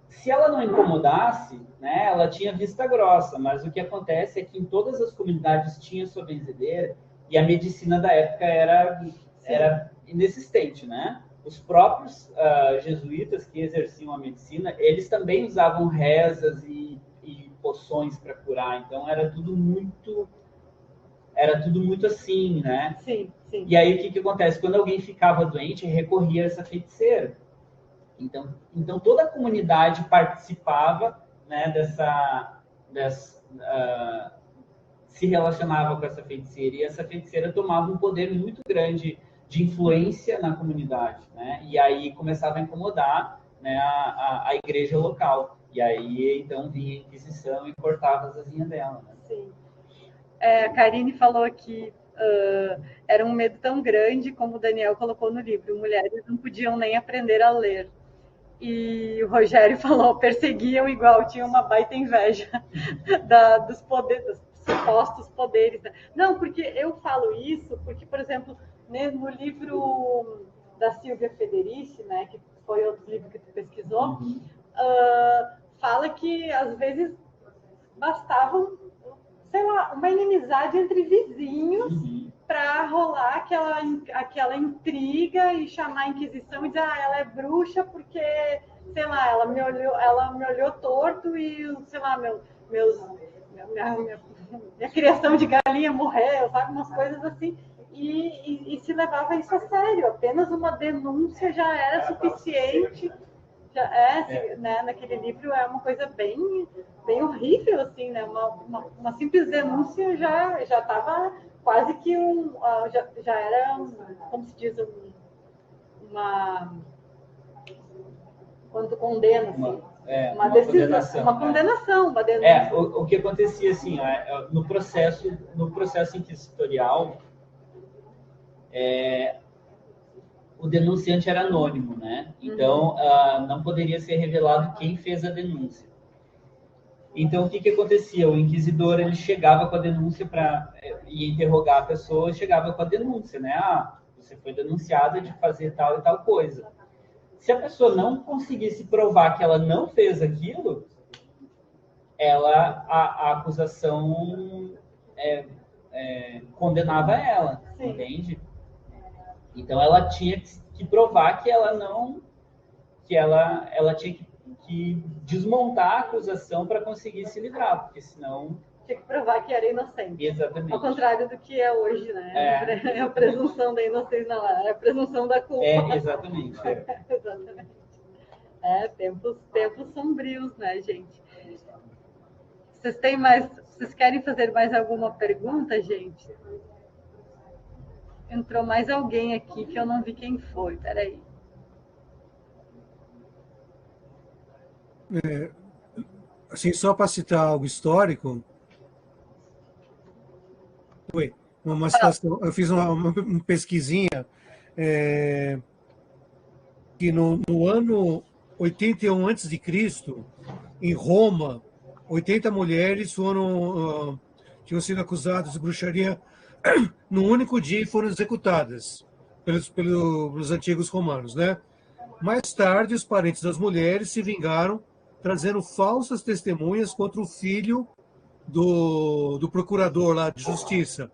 se ela não incomodasse, né, ela tinha vista grossa, mas o que acontece é que em todas as comunidades tinha sua benzedeira e a medicina da época era inexistente, né? Os próprios jesuítas que exerciam a medicina, eles também usavam rezas e poções para curar, então era tudo muito assim, né? Sim. E aí o que acontece? Quando alguém ficava doente, recorria a essa feiticeira. Então toda a comunidade participava, né, se relacionava com essa feiticeira, e essa feiticeira tomava um poder muito grande de influência na comunidade, né? E aí começava a incomodar, né, a igreja local. E aí, então, vinha a Inquisição e cortava as asinhas dela. Né? Sim. A Karine falou que era um medo tão grande, como o Daniel colocou no livro, mulheres não podiam nem aprender a ler. E o Rogério falou, perseguiam igual, tinha uma baita inveja dos poderes, dos supostos poderes. Não, porque eu falo isso, porque, por exemplo, no livro da Silvia Federici, né, que foi outro livro que tu pesquisou, fala que às vezes bastavam, sei lá, uma inimizade entre vizinhos para rolar aquela intriga e chamar a Inquisição e dizer, ela é bruxa porque, sei lá, ela me olhou torto e, sei lá, minha criação de galinha morreu, sabe, umas coisas assim. E se levava isso a sério, apenas uma denúncia já era suficiente. Né, naquele livro é uma coisa bem, bem horrível, assim, né? Uma simples denúncia já estava quase que já era como se diz, quando tu condena, assim, uma decisão, condenação, uma condenação, uma denúncia. O que acontecia assim, no processo inquisitorial, o denunciante era anônimo, né? Então, não poderia ser revelado quem fez a denúncia. Então, o que acontecia? O inquisidor, ele chegava com a denúncia para interrogar a pessoa, chegava com a denúncia, né? Você foi denunciada de fazer tal e tal coisa. Se a pessoa não conseguisse provar que ela não fez aquilo, a acusação condenava ela, Sim. Entende? Então, ela tinha que provar que ela não... que ela tinha que desmontar a acusação para conseguir se livrar, porque senão... Tinha que provar que era inocente. Exatamente. Ao contrário do que é hoje, né? É a presunção da inocência, não, é a presunção da culpa. Exatamente. Exatamente. Tempos sombrios, né, gente? Vocês querem fazer mais alguma pergunta, gente? Entrou mais alguém aqui que eu não vi quem foi. Peraí. Assim, só para citar algo histórico, uma situação, eu fiz uma pesquisinha que no ano 81 a.C., em Roma, 80 mulheres tinham sido acusadas de bruxaria no único dia e foram executadas pelos antigos romanos, né? Mais tarde, os parentes das mulheres se vingaram, trazendo falsas testemunhas contra o filho do procurador lá de justiça.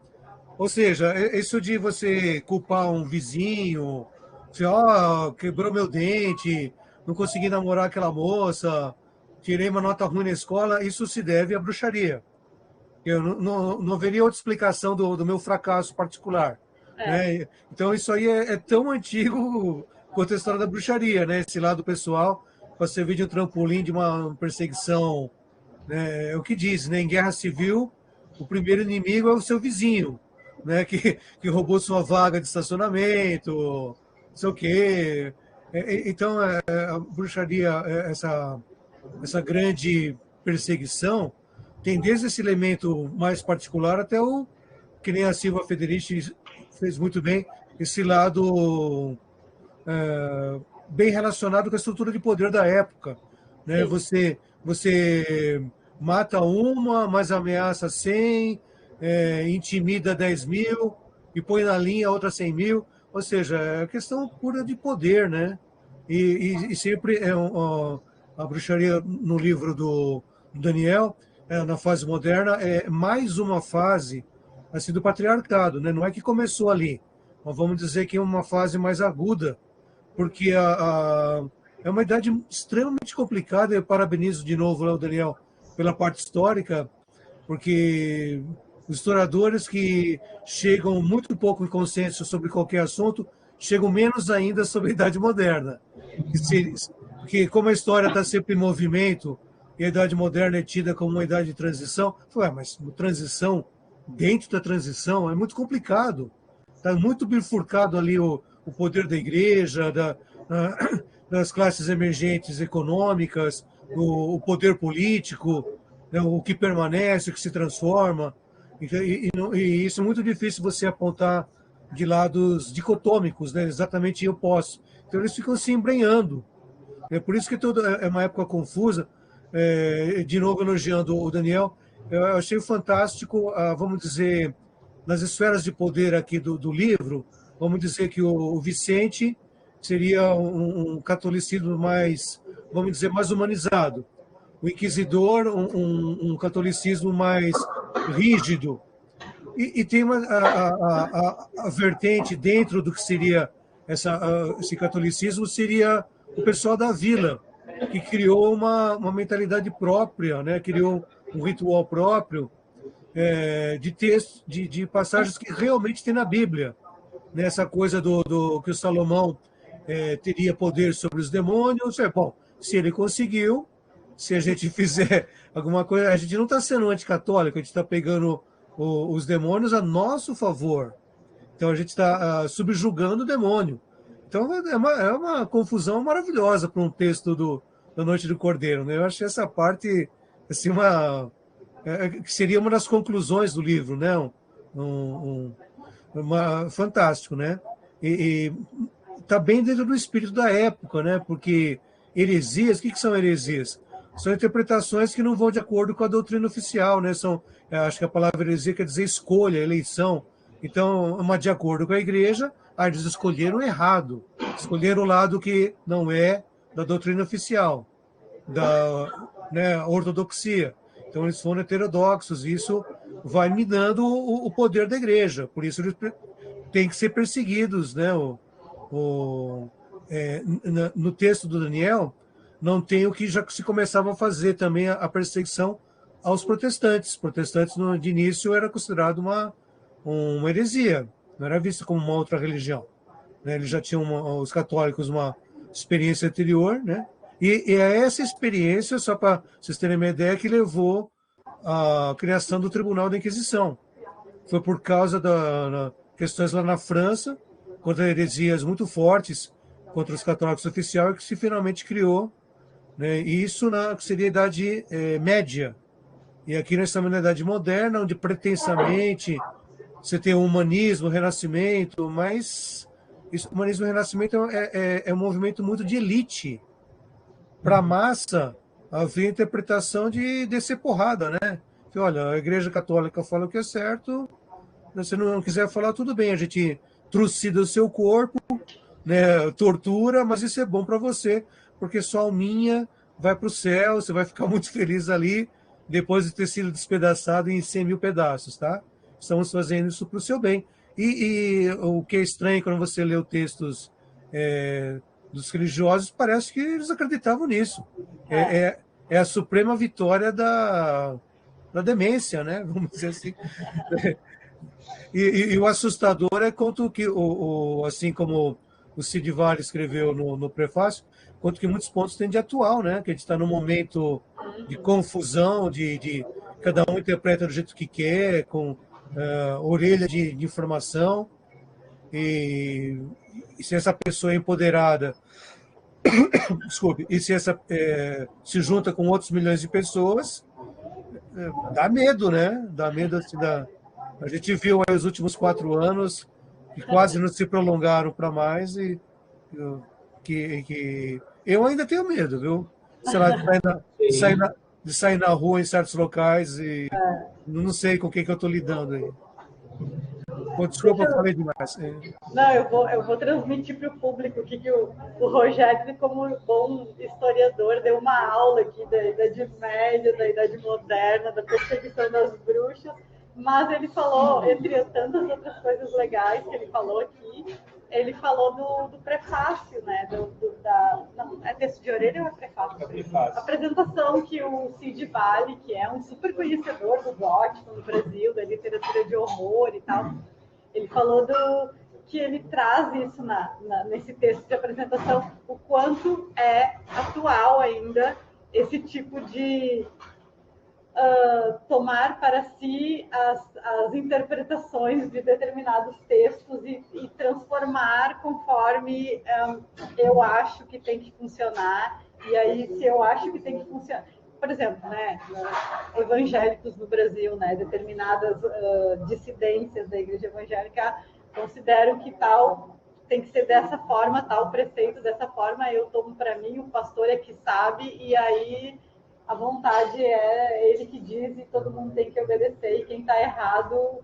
Ou seja, isso de você culpar um vizinho, você, quebrou meu dente, não consegui namorar aquela moça, tirei uma nota ruim na escola, isso se deve à bruxaria. Eu não haveria outra explicação do meu fracasso particular. Né? Então, isso aí é tão antigo quanto a história da bruxaria, né? Esse lado pessoal, para servir de um trampolim de uma perseguição. Né? É o que diz, né? Em guerra civil, o primeiro inimigo é o seu vizinho, né? que roubou sua vaga de estacionamento, não sei o quê. Então, a bruxaria, essa grande perseguição, tem desde esse elemento mais particular até que nem a Silvia Federici fez muito bem, esse lado bem relacionado com a estrutura de poder da época. Né? Você mata uma, mas ameaça 100, intimida 10 mil e põe na linha outra 100 mil. Ou seja, é questão pura de poder, né? E sempre a bruxaria no livro do Daniel, na fase moderna, é mais uma fase assim, do patriarcado, né? Não é que começou ali, mas vamos dizer que é uma fase mais aguda, porque é uma idade extremamente complicada. Eu parabenizo de novo o Daniel pela parte histórica, porque os historiadores que chegam muito pouco em consenso sobre qualquer assunto chegam menos ainda sobre a Idade Moderna. Porque como a história está sempre em movimento e a Idade Moderna é tida como uma idade de transição, mas transição, dentro da transição, é muito complicado. tá muito bifurcado ali o poder da igreja, das classes emergentes econômicas, o poder político, né, o que permanece, o que se transforma. E isso é muito difícil você apontar de lados dicotômicos, né? Exatamente eu posso. Então eles ficam se embrenhando. É por isso que é uma época confusa. De novo elogiando o Daniel, eu achei fantástico, vamos dizer, nas esferas de poder aqui do livro, vamos dizer que o Vicente seria um catolicismo mais, vamos dizer, mais humanizado. O Inquisidor, um catolicismo mais rígido. E tem a vertente dentro do que seria esse catolicismo, seria o pessoal da vila, que criou uma mentalidade própria, né? Criou um ritual próprio de textos, de passagens que realmente tem na Bíblia. Nessa coisa que o Salomão teria poder sobre os demônios. Bom, se ele conseguiu, se a gente fizer alguma coisa, a gente não está sendo anticatólico, a gente está pegando os demônios a nosso favor. Então a gente está subjugando o demônio. Então é uma confusão maravilhosa para um texto da Noite do Cordeiro, né? Eu achei essa parte assim, que seria uma das conclusões do livro, né? Fantástico, né? E está bem dentro do espírito da época, né? Porque heresias, o que são heresias? São interpretações que não vão de acordo com a doutrina oficial, né? Acho que a palavra heresia quer dizer escolha, eleição. Então, uma de acordo com a igreja, eles escolheram errado. Escolheram o lado que não é da doutrina oficial, da ortodoxia. Então, eles foram heterodoxos. E isso vai minando o poder da igreja. Por isso, eles têm que ser perseguidos, né? No texto do Daniel, não tem o que já se começava a fazer também a perseguição aos protestantes. Protestantes, de início, era considerado uma heresia, não era visto como uma outra religião. Né? Eles já tinham, os católicos, uma experiência anterior, né? E é essa experiência, só para vocês terem uma ideia, que levou à criação do Tribunal da Inquisição. Foi por causa das questões lá na França, contra heresias muito fortes contra os católicos oficiais, que se finalmente criou, né? E isso seria a Idade Média. E aqui nós estamos na Idade Moderna, onde pretensamente você tem o humanismo, o renascimento, mas o humanismo e o renascimento é um movimento muito de elite. Para a massa, havia a interpretação de descer porrada, né? Que, olha, a Igreja Católica fala o que é certo, se você não quiser falar, tudo bem, a gente trucida o seu corpo, né, tortura, mas isso é bom para você, porque sua alminha vai para o céu, você vai ficar muito feliz ali, depois de ter sido despedaçado em 100 mil pedaços, tá? Estamos fazendo isso para o seu bem. E o que é estranho quando você lê os textos dos religiosos, parece que eles acreditavam nisso. É a suprema vitória da demência, né? Vamos dizer assim. E o assustador é quanto que, assim como o Cid Vale escreveu no prefácio, quanto que muitos pontos tem de atual, né? Que a gente está num momento de confusão, de cada um interpreta do jeito que quer, com orelha de informação, e se essa pessoa é empoderada, desculpe, e se essa se junta com outros milhões de pessoas, dá medo, né? Dá medo assim, a gente viu aí os últimos 4 anos que quase não se prolongaram para mais e que eu ainda tenho medo, viu? Sei lá, de sair na rua em certos locais e não sei com quem que eu estou lidando aí. Pô, desculpa, eu falei demais. Não, eu vou transmitir para o público o que o Rogério, como bom historiador, deu uma aula aqui da Idade Média, da Idade Moderna, da perseguição das bruxas, mas ele falou, entre tantas outras coisas legais que ele falou aqui, ele falou do prefácio, né? Não, é texto de orelha ou é prefácio? É prefácio. A apresentação que o Cid Vale, que é um super conhecedor do gótico no Brasil, da literatura de horror e tal, ele falou que ele traz isso nesse texto de apresentação, o quanto é atual ainda esse tipo de tomar para si as interpretações de determinados textos e transformar conforme eu acho que tem que funcionar. E aí, se eu acho que tem que funcionar... Por exemplo, né, evangélicos no Brasil, né, determinadas dissidências da igreja evangélica consideram que tal tem que ser dessa forma, tal preceito dessa forma, eu tomo para mim, o pastor é que sabe, e aí a vontade é ele que diz e todo mundo tem que obedecer, e quem está errado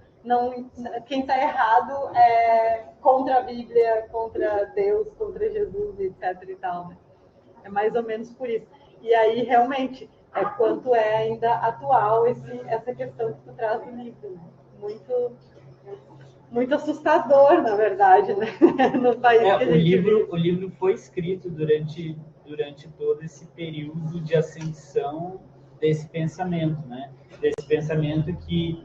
é contra a Bíblia, contra Deus, contra Jesus, etc. e tal, né? É mais ou menos por isso. E aí, realmente, quanto é ainda atual essa questão que tu traz no livro, né? Muito assustador, na verdade, né? No país que a gente vive. O livro foi escrito durante todo esse período de ascensão desse pensamento, né? Desse pensamento que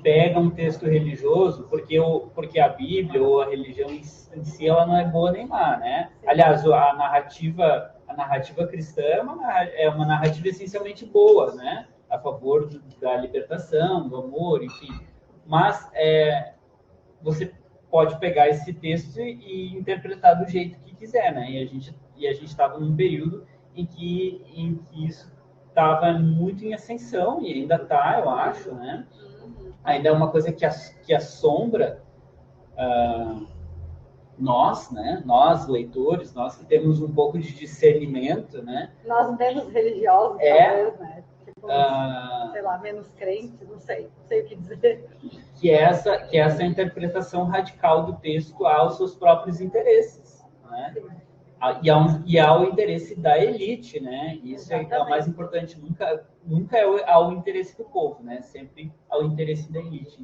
pega um texto religioso, porque a Bíblia ou a religião em si ela não é boa nem má, né? Aliás, a narrativa cristã é uma narrativa essencialmente boa, né? A favor da libertação, do amor, enfim. Mas você pode pegar esse texto e interpretar do jeito que quiser, né? E a gente estava num período em que isso estava muito em ascensão, e ainda está, eu acho, né? Ainda é uma coisa que assombra nós, né? Nós, leitores, nós que temos um pouco de discernimento, né? Nós menos religiosos, talvez, né? Tipo, sei lá, menos crentes, não sei o que dizer. Que é essa interpretação radical do texto aos seus próprios interesses, né? E ao interesse da elite, né? Isso é o mais importante. Nunca é ao interesse do povo, né? Sempre ao interesse da elite.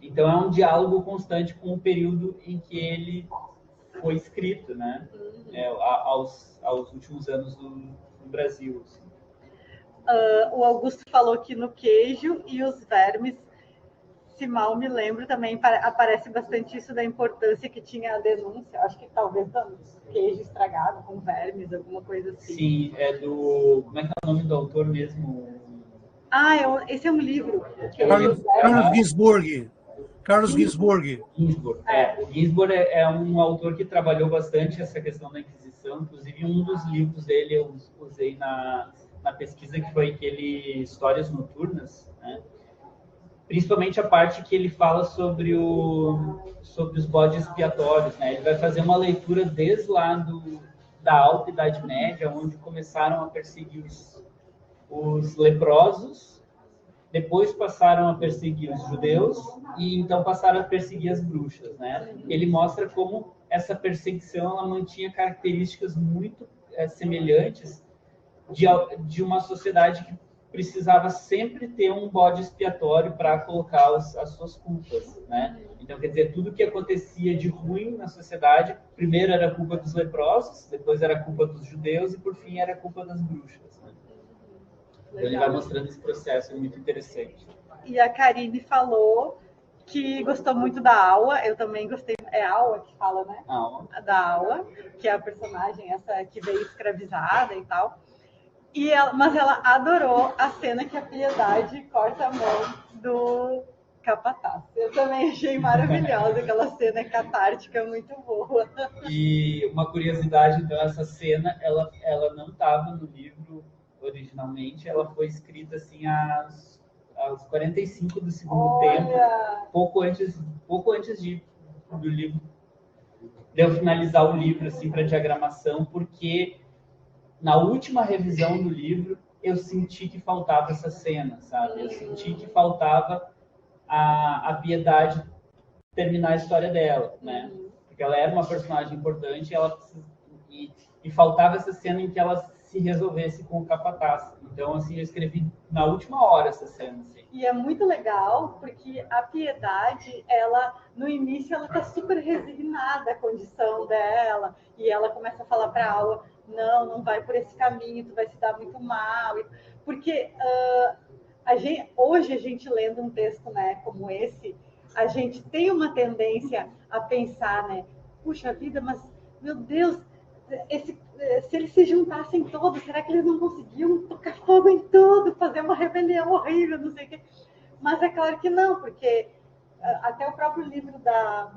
Então é um diálogo constante com o período em que ele foi escrito, né? Aos últimos anos do Brasil. Assim. O Augusto falou que no queijo e os vermes, se mal me lembro, também aparece bastante isso da importância que tinha a denúncia. Acho que talvez do queijo estragado com vermes, alguma coisa assim. Sim, é do... Como é que é o nome do autor mesmo? Esse é um livro. Carlos Ginzburg. Carlos Ginzburg. O Ginzburg é um autor que trabalhou bastante essa questão da Inquisição. Inclusive, um dos livros dele eu usei na pesquisa, que foi aquele Histórias Noturnas, né? Principalmente a parte que ele fala sobre os bodes expiatórios, né? Ele vai fazer uma leitura desde lá da Alta Idade Média, onde começaram a perseguir os leprosos, depois passaram a perseguir os judeus e então passaram a perseguir as bruxas, né? Ele mostra como essa perseguição ela mantinha características muito semelhantes de uma sociedade que precisava sempre ter um bode expiatório para colocar as suas culpas, né? Então, quer dizer, tudo que acontecia de ruim na sociedade, primeiro era culpa dos leprosos, depois era culpa dos judeus e, por fim, era culpa das bruxas, né? Então, ele vai mostrando esse processo, é muito interessante. E a Karine falou que gostou muito da Aua, eu também gostei, é a Aua que fala, né? Da Aua, que é a personagem essa que veio escravizada e tal. Mas ela adorou a cena que a Piedade corta a mão do capataz. Eu também achei maravilhosa, aquela cena catártica, muito boa. E uma curiosidade, então, essa cena, ela não estava no livro originalmente, ela foi escrita assim aos 45 do segundo tempo, pouco antes do livro, de eu finalizar o livro assim, para diagramação, porque na última revisão do livro, eu senti que faltava essa cena, sabe? Eu senti que faltava a Piedade terminar a história dela, né? Porque ela era uma personagem importante e faltava essa cena em que ela se resolvesse com o capataz. Então, assim, eu escrevi na última hora essa cena. Assim. E é muito legal, porque a Piedade, ela, no início, ela tá super resignada à condição dela, e ela começa a falar para a Aula, não vai por esse caminho, tu vai se dar muito mal. Porque hoje a gente lendo um texto, né, como esse, a gente tem uma tendência a pensar, né, puxa vida, mas, meu Deus, se eles se juntassem todos, será que eles não conseguiam tocar fogo em tudo, fazer uma rebelião horrível, não sei o quê? Mas é claro que não, porque até o próprio livro da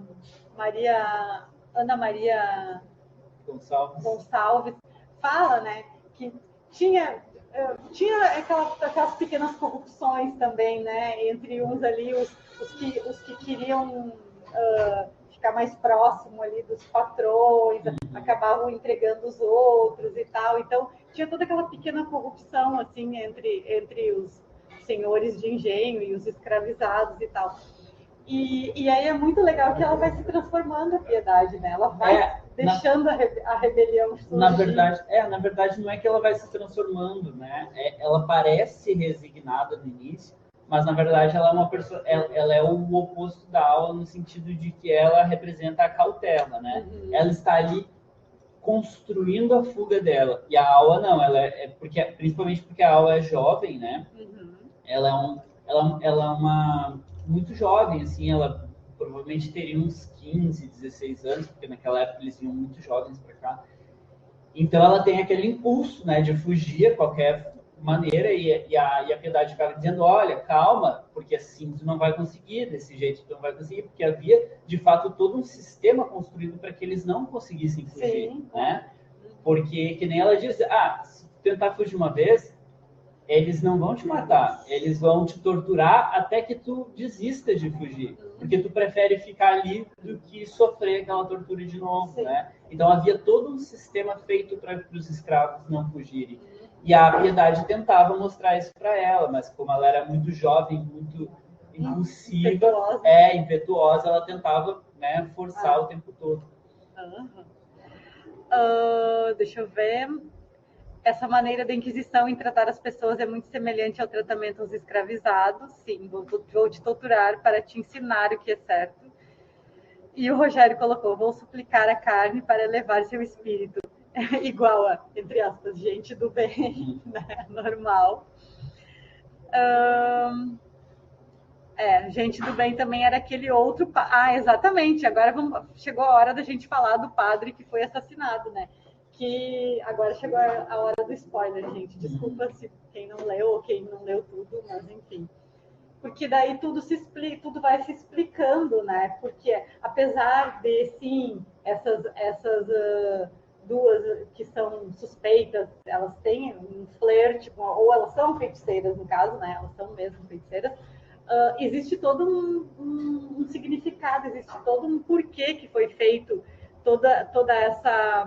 Ana Maria Gonçalves fala, né, que tinha aquelas pequenas corrupções também, né, entre uns ali, os que queriam ficar mais próximo ali dos patrões, acabavam entregando os outros e tal. Então, tinha toda aquela pequena corrupção, assim, entre os senhores de engenho e os escravizados e tal. E aí é muito legal que ela vai se transformando, a Piedade, né? Ela vai deixando a rebelião surgir. Na verdade, não é que ela vai se transformando, né? Ela parece resignada no início, mas na verdade ela é uma pessoa, ela é o oposto da Awa no sentido de que ela representa a cautela, né? Ela está ali construindo a fuga dela. E a Awa não, principalmente porque a Awa é jovem, né? Ela é uma muito jovem, assim, ela provavelmente teria uns 15, 16 anos, porque naquela época eles vinham muito jovens para cá. Então ela tem aquele impulso, né, de fugir a qualquer maneira, e a Piedade ficava dizendo, olha, calma, porque assim tu não vai conseguir, desse jeito tu não vai conseguir, porque havia, de fato, todo um sistema construído para que eles não conseguissem fugir, né? Porque, que nem ela diz, se tu tentar fugir uma vez, eles não vão te matar, eles vão te torturar até que tu desista de fugir, porque tu prefere ficar ali do que sofrer aquela tortura de novo, né? Então havia todo um sistema feito para os escravos não fugirem. E a Piedade tentava mostrar isso para ela, mas como ela era muito jovem, muito impulsiva, impetuosa, ela tentava, né, forçar o tempo todo. Deixa eu ver. Essa maneira da Inquisição em tratar as pessoas é muito semelhante ao tratamento aos escravizados. Sim, vou te torturar para te ensinar o que é certo. E o Rogério colocou, vou suplicar a carne para elevar seu espírito. Igual a, entre aspas, gente do bem, né? Normal. Gente do bem também era aquele outro... exatamente. Agora chegou a hora da gente falar do padre que foi assassinado, né? Que agora chegou a hora do spoiler, gente. Desculpa se quem não leu ou quem não leu tudo, mas enfim. Porque daí tudo vai se explicando, né? Porque apesar de, sim, essas duas que são suspeitas, elas têm um flerte, ou elas são feiticeiras, no caso, né? Elas são mesmo feiticeiras. Existe todo um significado, existe todo um porquê que foi feito toda essa...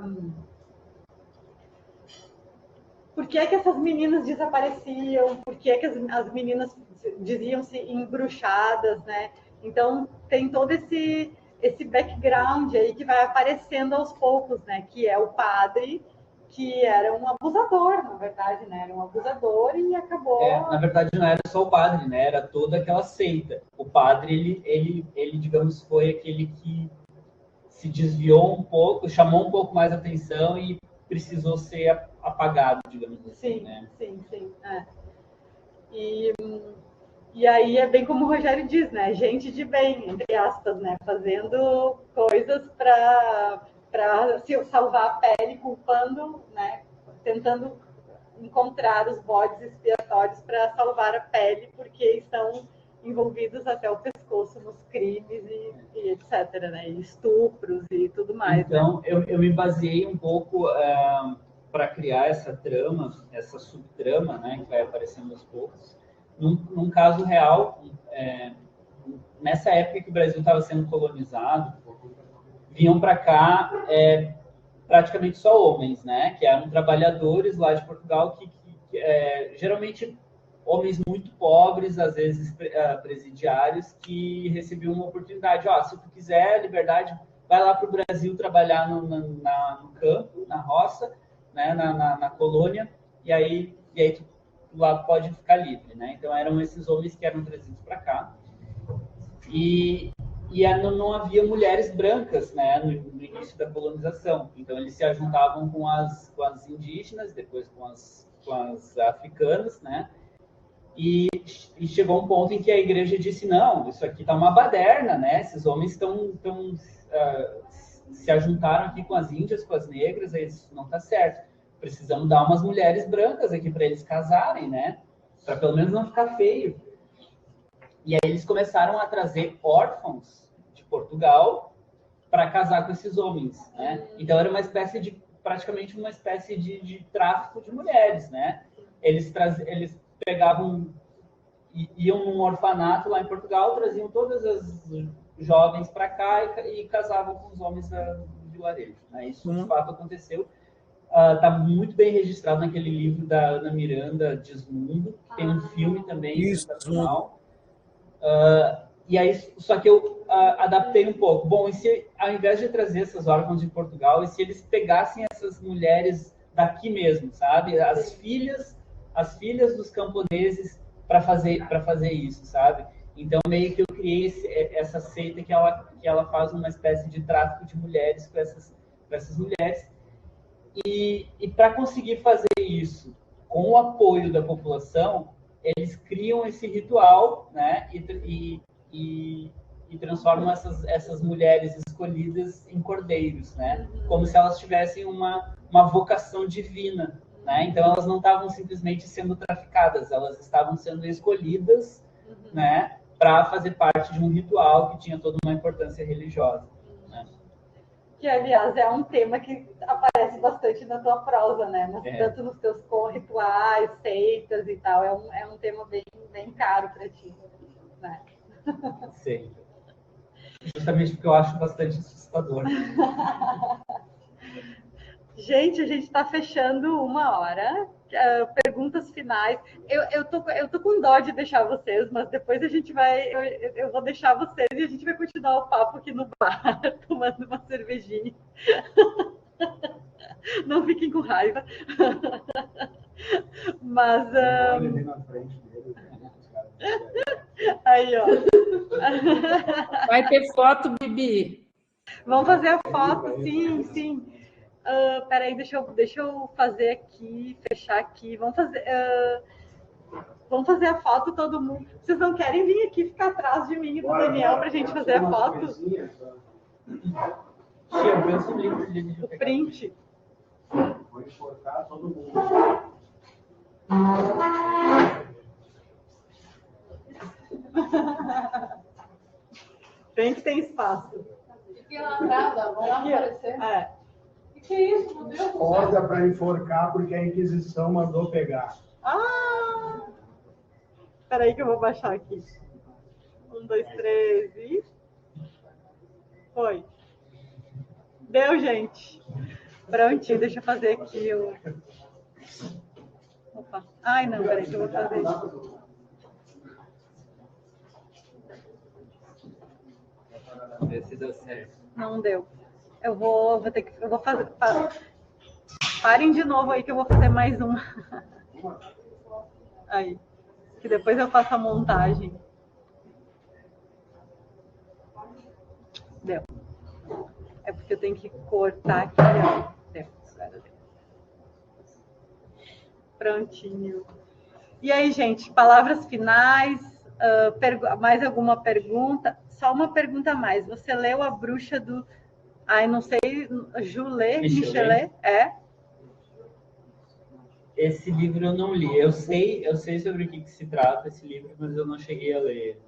Por que é que essas meninas desapareciam? Por que é que as meninas diziam-se embruxadas, né? Então, tem todo esse background aí que vai aparecendo aos poucos, né? Que é o padre, que era um abusador, na verdade, né? Era um abusador e acabou... na verdade, não era só o padre, né? Era toda aquela seita. O padre, ele digamos, foi aquele que se desviou um pouco, chamou um pouco mais a atenção e precisou ser apagado, digamos assim, né? Sim. E aí é bem como o Rogério diz, né? Gente de bem, entre aspas, né? Fazendo coisas para salvar a pele, culpando, né? Tentando encontrar os bodes expiatórios para salvar a pele, porque estão envolvidos até o pescoço nos crimes e etc, né? E estupros e tudo mais. Então, né? eu me baseei um pouco para criar essa trama, essa subtrama, né, que vai aparecendo aos poucos, num caso real. Nessa época que o Brasil estava sendo colonizado, vinham para cá praticamente só homens, né, que eram trabalhadores lá de Portugal, que geralmente homens muito pobres, às vezes presidiários, que recebiam uma oportunidade. Se tu quiser liberdade, vai lá para o Brasil trabalhar no campo, na roça, né, na colônia, e aí tu lá pode ficar livre, né? Então eram esses homens que eram trazidos para cá. E não havia mulheres brancas, né, no início da colonização. Então eles se ajuntavam com as indígenas, depois com as africanas, né? E chegou um ponto em que a igreja disse, não, isso aqui está uma baderna, né? Esses homens estão se ajuntaram aqui com as índias, com as negras, aí isso não está certo. Precisamos dar umas mulheres brancas aqui para eles casarem, né? Para pelo menos não ficar feio. E aí eles começaram a trazer órfãos de Portugal para casar com esses homens, né? Então era uma espécie de, praticamente uma espécie de tráfico de mulheres, né? Eles pegavam, iam num orfanato lá em Portugal, traziam todas as jovens para cá e casavam com os homens do vilarejo, né? Isso de fato aconteceu. Está muito bem registrado naquele livro da Ana Miranda, Desmundo. Tem um filme também sensacional. E aí, só que eu adaptei um pouco. Bom, e se ao invés de trazer essas órfãs de Portugal, e se eles pegassem essas mulheres daqui mesmo, sabe? As filhas dos camponeses para fazer isso, sabe? Então, meio que eu criei essa seita que ela faz uma espécie de tráfico de mulheres com essas mulheres. E para conseguir fazer isso com o apoio da população, eles criam esse ritual, né? E transformam essas mulheres escolhidas em cordeiros, né? Como se elas tivessem uma vocação divina, né? Então elas não estavam simplesmente sendo traficadas, elas estavam sendo escolhidas, né? Para fazer parte de um ritual que tinha toda uma importância religiosa, né? Que, aliás, é um tema que aparece bastante na tua prosa, né? Tanto nos teus rituais, seitas e tal. É um tema bem, bem caro para ti, né? Sim. Justamente porque eu acho bastante assustador. Gente, a gente está fechando 1 hora. Perguntas finais. Eu tô com dó de deixar vocês, mas depois a gente vai. Eu vou deixar vocês e a gente vai continuar o papo aqui no bar, tomando uma cervejinha. Não fiquem com raiva. Mas. Aí, ó. Vai ter foto, Bibi? Vamos fazer a foto, sim, sim. Peraí, deixa eu fazer aqui, fechar aqui. Vamos fazer a foto, todo mundo. Vocês não querem vir aqui ficar atrás de mim e do Daniel para a gente fazer a foto? O print. Vou enforcar todo mundo. Vem que tem espaço. Fiquei lá atrás, vamos lá aparecer. O que é isso, meu Deus? Corda para enforcar porque a Inquisição mandou pegar. Peraí que eu vou baixar aqui. 1, 2, 3 e... Foi. Deu, gente. Prontinho, deixa eu fazer aqui o... Opa. Ai, não, peraí que eu vou fazer isso. Ver se deu certo. Não deu. Eu vou fazer... Parem de novo aí que eu vou fazer mais uma. Aí. Que depois eu faço a montagem. Deu. É porque eu tenho que cortar aqui, ó. Deu. Prontinho. E aí, gente, palavras finais? Mais alguma pergunta? Só uma pergunta a mais. Você leu A Bruxa do... Ai, não sei... Jules Michelet? Esse livro eu não li. Eu sei sobre o que se trata esse livro, mas eu não cheguei a ler.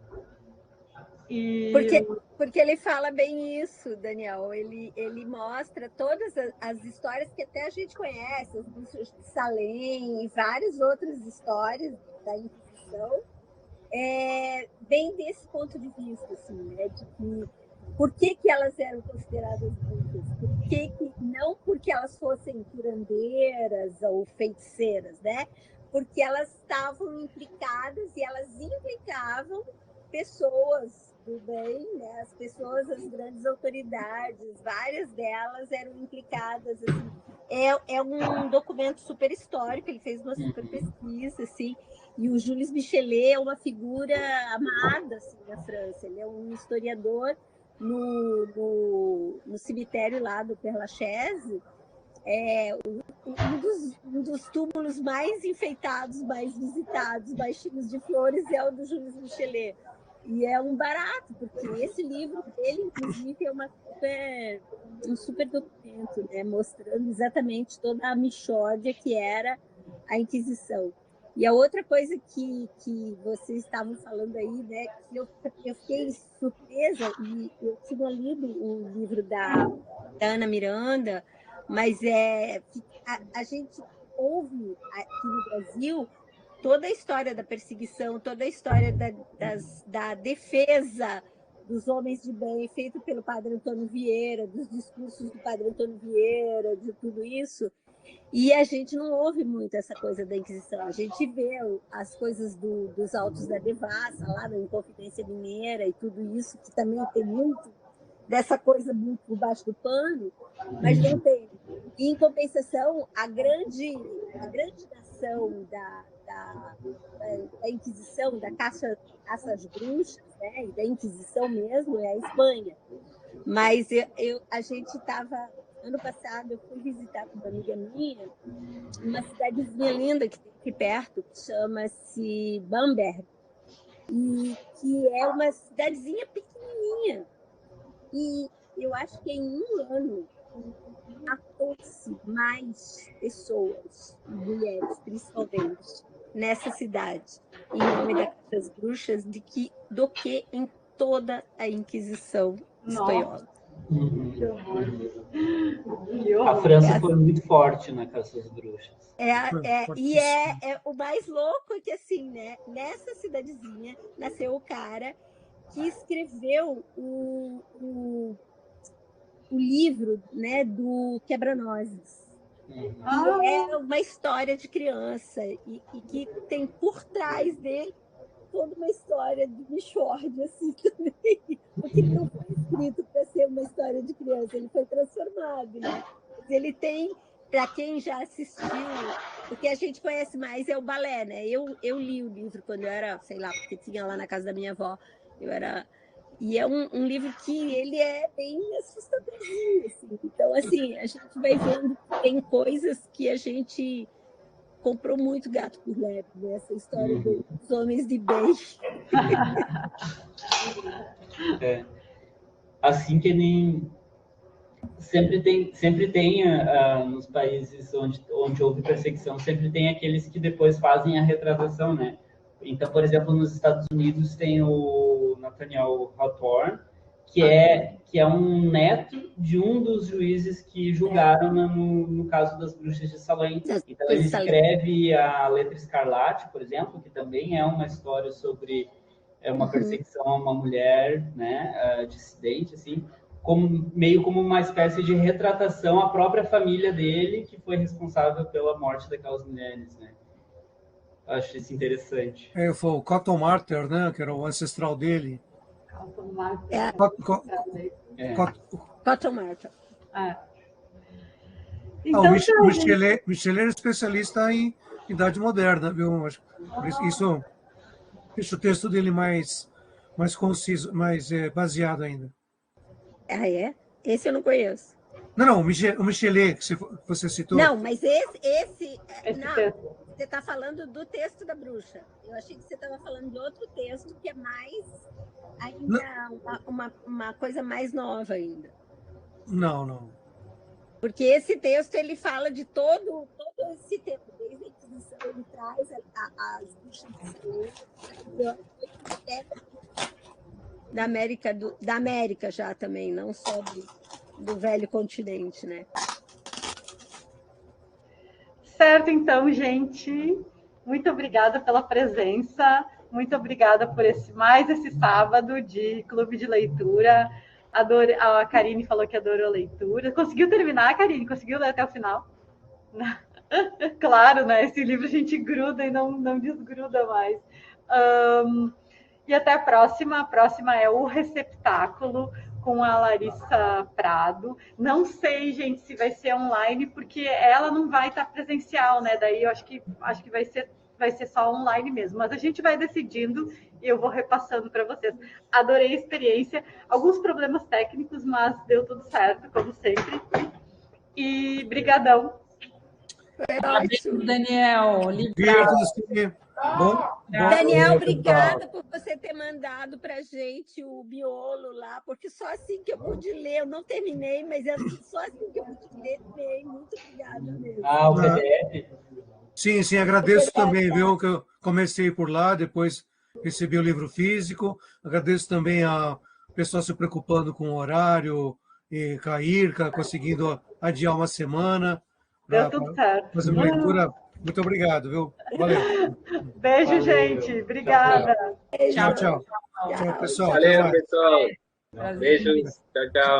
Porque ele fala bem isso, Daniel. Ele mostra todas as histórias que até a gente conhece, as bruxas de Salem e várias outras histórias da Inquisição, bem desse ponto de vista, assim, né? De que por que elas eram consideradas bruxas? Não porque elas fossem curandeiras ou feiticeiras, né? Porque elas estavam implicadas e elas implicavam pessoas do bem, né? As pessoas, as grandes autoridades, várias delas eram implicadas, assim. É um documento super histórico, ele fez uma super pesquisa, assim, e o Jules Michelet é uma figura amada, assim, na França. Ele é um historiador no cemitério lá do Père Lachaise. Um dos túmulos mais enfeitados, mais visitados, mais cheios de flores é o do Jules Michelet. E é um barato, porque esse livro, ele, inclusive, é um super documento, né? Mostrando exatamente toda a mixórdia que era a Inquisição. E a outra coisa que vocês estavam falando aí, né, que eu fiquei surpresa, e eu tinha lido o livro da Ana Miranda, mas a gente ouve aqui no Brasil toda a história da perseguição, toda a história da defesa dos homens de bem, feito pelo Padre Antônio Vieira, dos discursos do Padre Antônio Vieira, de tudo isso. E a gente não ouve muito essa coisa da Inquisição. A gente vê as coisas dos autos da Devassa, lá na Inconfidência Mineira e tudo isso, que também tem muito dessa coisa muito por baixo do pano, mas não tem. E, em compensação, a grande nação da Inquisição, da caça às bruxas, né, e da Inquisição mesmo, é a Espanha. Mas a gente estava... Ano passado, eu fui visitar com uma amiga minha uma cidadezinha linda que tem aqui perto, que chama-se Bamberg, e que é uma cidadezinha pequenininha. E eu acho que em um ano matou-se mais pessoas, mulheres principalmente, nessa cidade, em nome da Caça das Bruxas, do que em toda a Inquisição espanhola. Que horror. A França foi muito forte na Caça às Bruxas. E o mais louco é que, assim, né, nessa cidadezinha nasceu o cara que escreveu o livro, né, do Quebra-Nozes. É uma história de criança e que tem por trás dele toda uma história de mixórdia, assim, também. Porque não foi escrito para ser uma história de criança, ele foi transformado, né? Ele tem, para quem já assistiu, o que a gente conhece mais é o balé, né? Eu li o livro quando eu era, sei lá, porque tinha lá na casa da minha avó, e é um livro que ele é bem assustadorzinho, assim. Então, assim, a gente vai vendo que tem coisas que a gente comprou muito gato por lebre, né? Essa história dos homens de bem. Assim que nem sempre tem nos países onde houve perseguição, sempre tem aqueles que depois fazem a retratação, né? Então, por exemplo, nos Estados Unidos tem o Nathaniel Hawthorne, que é um neto de um dos juízes que julgaram no caso das Bruxas de Salem. Então, ele escreve a Letra Escarlate, por exemplo, que também é uma história sobre uma perseguição a uma mulher, né, dissidente, assim, meio como uma espécie de retratação à própria família dele, que foi responsável pela morte daquelas mulheres, né? Acho isso interessante. Foi o Cotton Mather, né, que era o ancestral dele. Cotton Mather. Cotton Mather. Então, o Michelet é especialista em Idade Moderna, viu? Isso deixa o texto dele mais conciso, mais baseado ainda. É? Esse eu não conheço. Não, o Michelet, que você citou. Não, mas esse não, texto. você está falando do texto da bruxa. Eu achei que você estava falando de outro texto que é mais ainda uma coisa mais nova ainda. Não. Porque esse texto ele fala de todo esse tempo, desde a Inquisição, ele traz as bruxas da América já também, não só do velho continente, né? Certo, então, gente. Muito obrigada pela presença. Muito obrigada por mais esse sábado de Clube de Leitura. A Karine falou que adorou a leitura. Conseguiu terminar, Karine? Conseguiu ler até o final? Claro, né? Esse livro a gente gruda e não desgruda mais. E até a próxima. A próxima é O Receptáculo, com a Larissa Prado. Não sei, gente, se vai ser online, porque ela não vai estar presencial, né? Daí eu acho que vai ser só online mesmo. Mas a gente vai decidindo e eu vou repassando para vocês. Adorei a experiência. Alguns problemas técnicos, mas deu tudo certo, como sempre. E brigadão. Daniel. Bom. Daniel, obrigada por você ter mandado para a gente o miolo lá, porque só assim que eu pude ler, eu não terminei, mas só assim que eu pude ler. Muito obrigada mesmo. O PDF? Sim, agradeço também, viu, que eu comecei por lá, depois recebi o livro físico. Agradeço também a pessoa se preocupando com o horário, e com a Irka, conseguindo adiar uma semana. Deu tudo certo. Fazer uma leitura. Muito obrigado, viu? Valeu. Beijo, Valeu. gente. Obrigada. Tchau, pessoal. Valeu, Até mais. pessoal. Prazer. Beijos. Tchau, tchau.